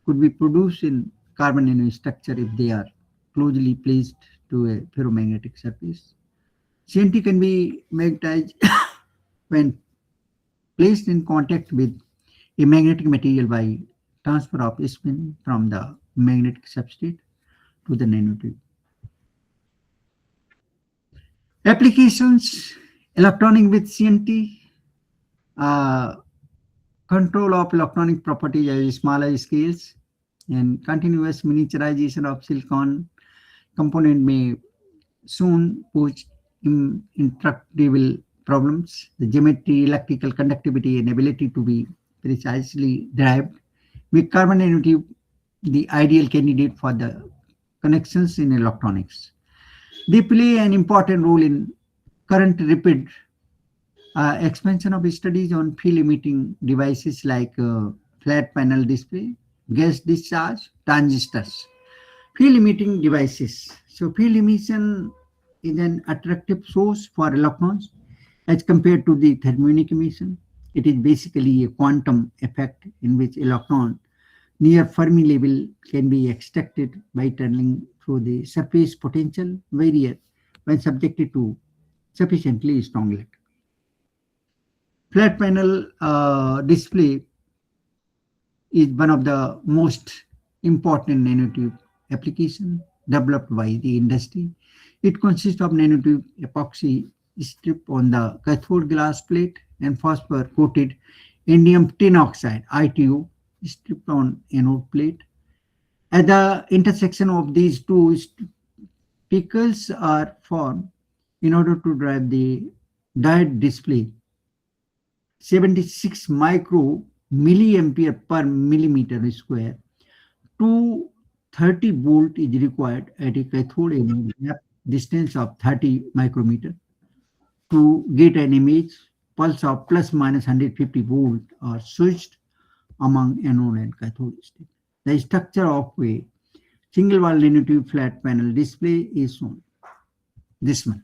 could be produced in carbon nanostructure if they are closely placed to a ferromagnetic surface. CNT can be magnetized when placed in contact with a magnetic material by transfer of spin from the magnetic substrate to the nanotube. Applications: electronic with CNT, control of electronic properties at smaller scales, and continuous miniaturization of silicon component may soon pose intractable problems. The geometry, electrical conductivity, and ability to be precisely derived make carbon nanotube the ideal candidate for the connections in electronics. They play an important role in current rapid expansion of studies on field emitting devices like flat panel display, gas discharge, transistors. Field emitting devices. So field emission is an attractive source for electrons as compared to the thermionic emission. It is basically a quantum effect in which electron near Fermi level can be extracted by tunneling through the surface potential barrier when subjected to sufficiently strong light. Flat panel display is one of the most important nanotube application developed by the industry. It consists of nanotube epoxy strip on the cathode glass plate and phosphor coated indium tin oxide (ITO) stripped on anode plate. At the intersection of these two speakles are formed in order to drive the diode display. 76 micro milliampere per millimeter square. 230 volt is required at a cathode anode gap distance of 30 micrometer to get an image. Pulse of plus minus 150 volt are switched among anode and cathode state. The structure of a single wall nanotube flat panel display is shown. This one.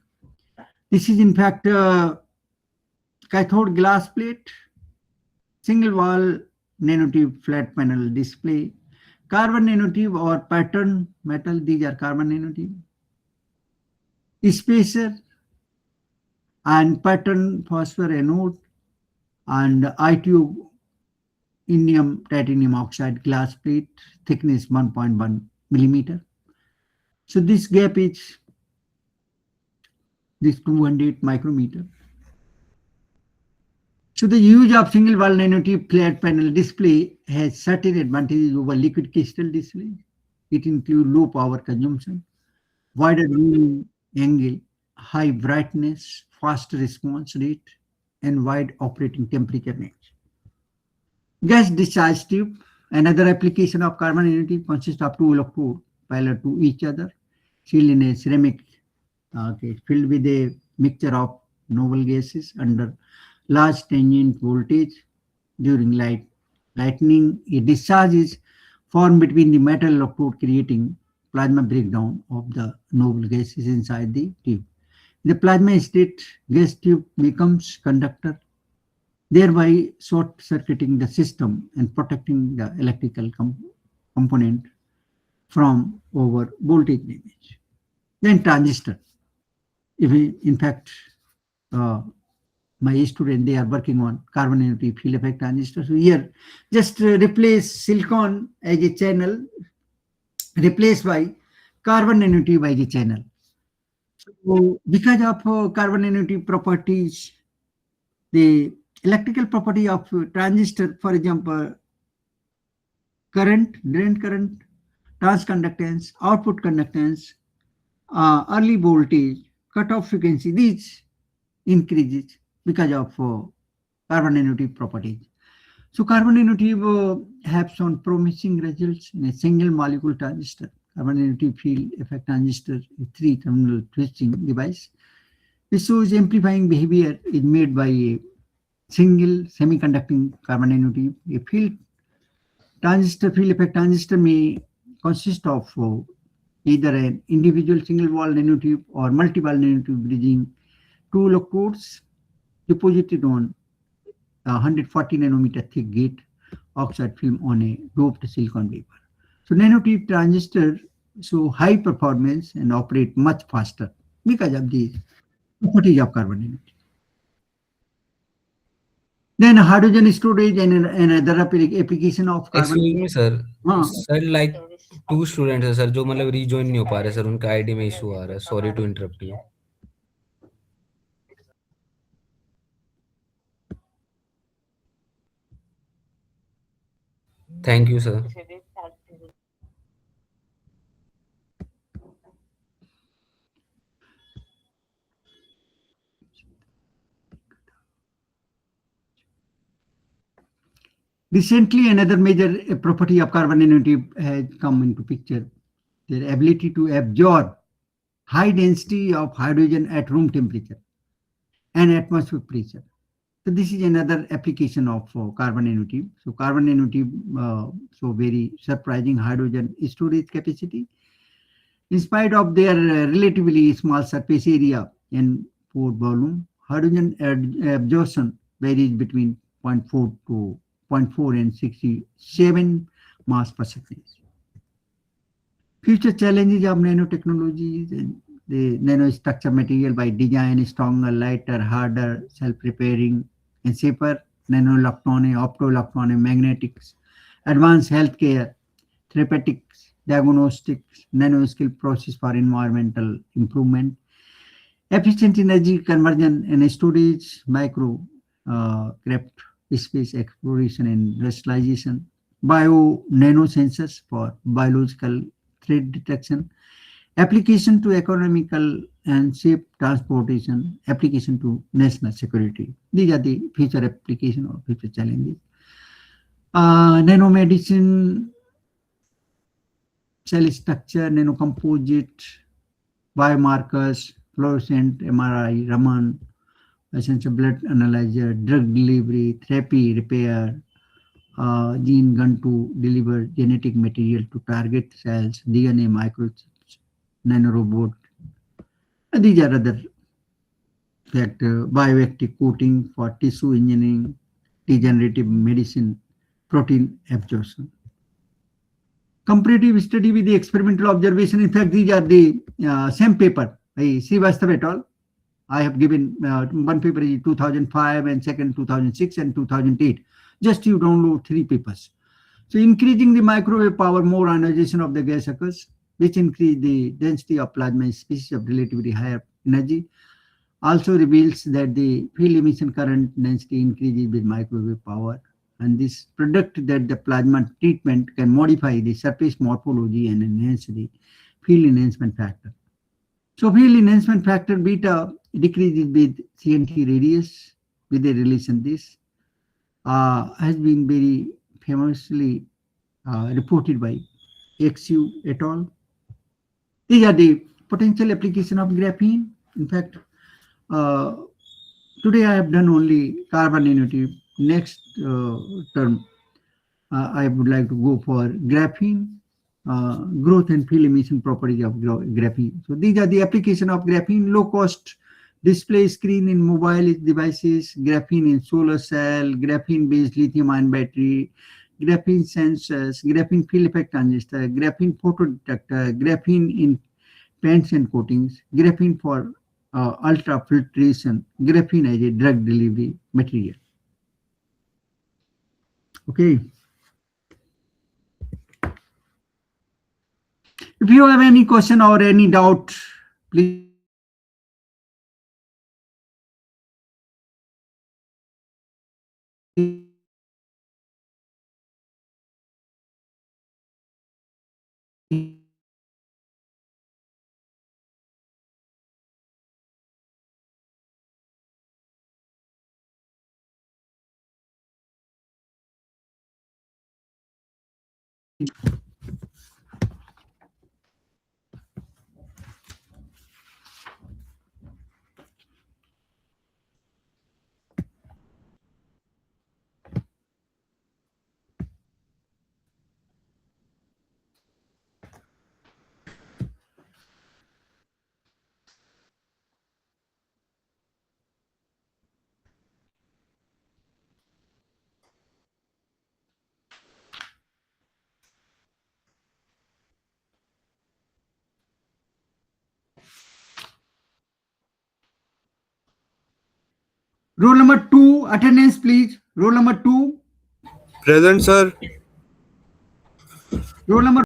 This is in fact cathode glass plate, single wall nanotube flat panel display, carbon nanotube or pattern metal, these are carbon nanotube, spacer and pattern phosphor anode, and I-tube indium titanium oxide glass plate, thickness 1.1 millimeter. So this gap is this 200 micrometer. So the use of single wall nanotube flat panel display has certain advantages over liquid crystal display. It includes low power consumption, wider viewing angle, high brightness, fast response rate, and wide operating temperature range. Gas discharge tube, another application of carbon nanotube, consists of two electrodes parallel to each other, sealed in a ceramic filled with a mixture of noble gases under large tangent voltage. During lightning, a discharge is formed between the metal electrode, creating plasma breakdown of the noble gases inside the tube. The plasma state gas tube becomes conductor, thereby short-circuiting the system and protecting the electrical component from over voltage damage. Then transistor. In fact, my student, they are working on carbon nanotube field effect transistor. So here, just replace silicon as a channel, replaced by carbon nanotube as a channel. So because of carbon nanotube properties, the electrical property of transistor, for example, current, drain current, transconductance, output conductance, early voltage, cutoff frequency, these increases because of carbon nanotube properties. So carbon nanotube have shown promising results in a single molecule transistor. Carbon nanotube field effect transistor, a 3-terminal twisting device. This shows amplifying behavior is made by a single semiconducting carbon nanotube. A field effect transistor may consist of either an individual single wall nanotube or multi-wall nanotube bridging two electrodes deposited on a 140 nanometer thick gate oxide film on a doped silicon wafer. So nanotube transistors show high performance and operate much faster because of these properties of carbon nanotube. Then hydrogen storage and another application of carbon. Excuse me, sir. हाँ. Sir, like two students है sir जो मतलब rejoin नहीं हो पा रहे sir, उनका ID में issue आ रहा है. Sorry to interrupt you. Thank you, sir. Recently, another major property of carbon nanotube has come into picture: their ability to absorb high density of hydrogen at room temperature and atmospheric pressure. So this is another application of carbon nanotube. So carbon nanotube so very surprising hydrogen storage capacity. In spite of their relatively small surface area and pore volume, hydrogen absorption varies between 0.4 to 0.4 and 67 mass per second. Future challenges of nanotechnologies and the nanostructure material by design stronger, lighter, harder, self-repairing, and safer, nanoelectronics, optoelectronics, magnetics, advanced healthcare, therapeutics, diagnostics, nanoscale process for environmental improvement, efficient energy conversion and storage, micro craft space exploration and industrialization, bio-nanosensors for biological threat detection, application to economical and safe transportation, application to national security. These are the future application or future challenges. Nanomedicine, cell structure, nanocomposite, biomarkers, fluorescent, MRI, Raman, essential blood analyzer, drug delivery, therapy, repair, gene gun to deliver genetic material to target cells, DNA, microchips, nanorobot. These are other factors, bioactive coating for tissue engineering, degenerative medicine, protein absorption. Comparative study with the experimental observation. In fact, these are the same paper by Srivastav et al. I have given one paper is 2005 and second 2006 and 2008. Just you download 3 papers. So increasing the microwave power, more ionization of the gas occurs, which increase the density of plasma species of relatively higher energy. Also reveals that the field emission current density increases with microwave power. And this product that the plasma treatment can modify the surface morphology and enhance the field enhancement factor. So field enhancement factor beta decreases with CNT radius with a relation. This has been very famously reported by XU et al. These are the potential application of graphene. In fact, today I have done only carbon nanotube. Next term, I would like to go for graphene, growth and field emission properties of graphene. So these are the application of graphene: low cost display screen in mobile devices, graphene in solar cell, graphene based lithium ion battery, graphene sensors, graphene field effect transistor, graphene photodetector, graphene in paints and coatings, graphene for ultrafiltration, graphene as a drug delivery material. Okay. If you have any question or any doubt, please. Roll number 2, attendance please. Roll number 2. Present, sir. Roll number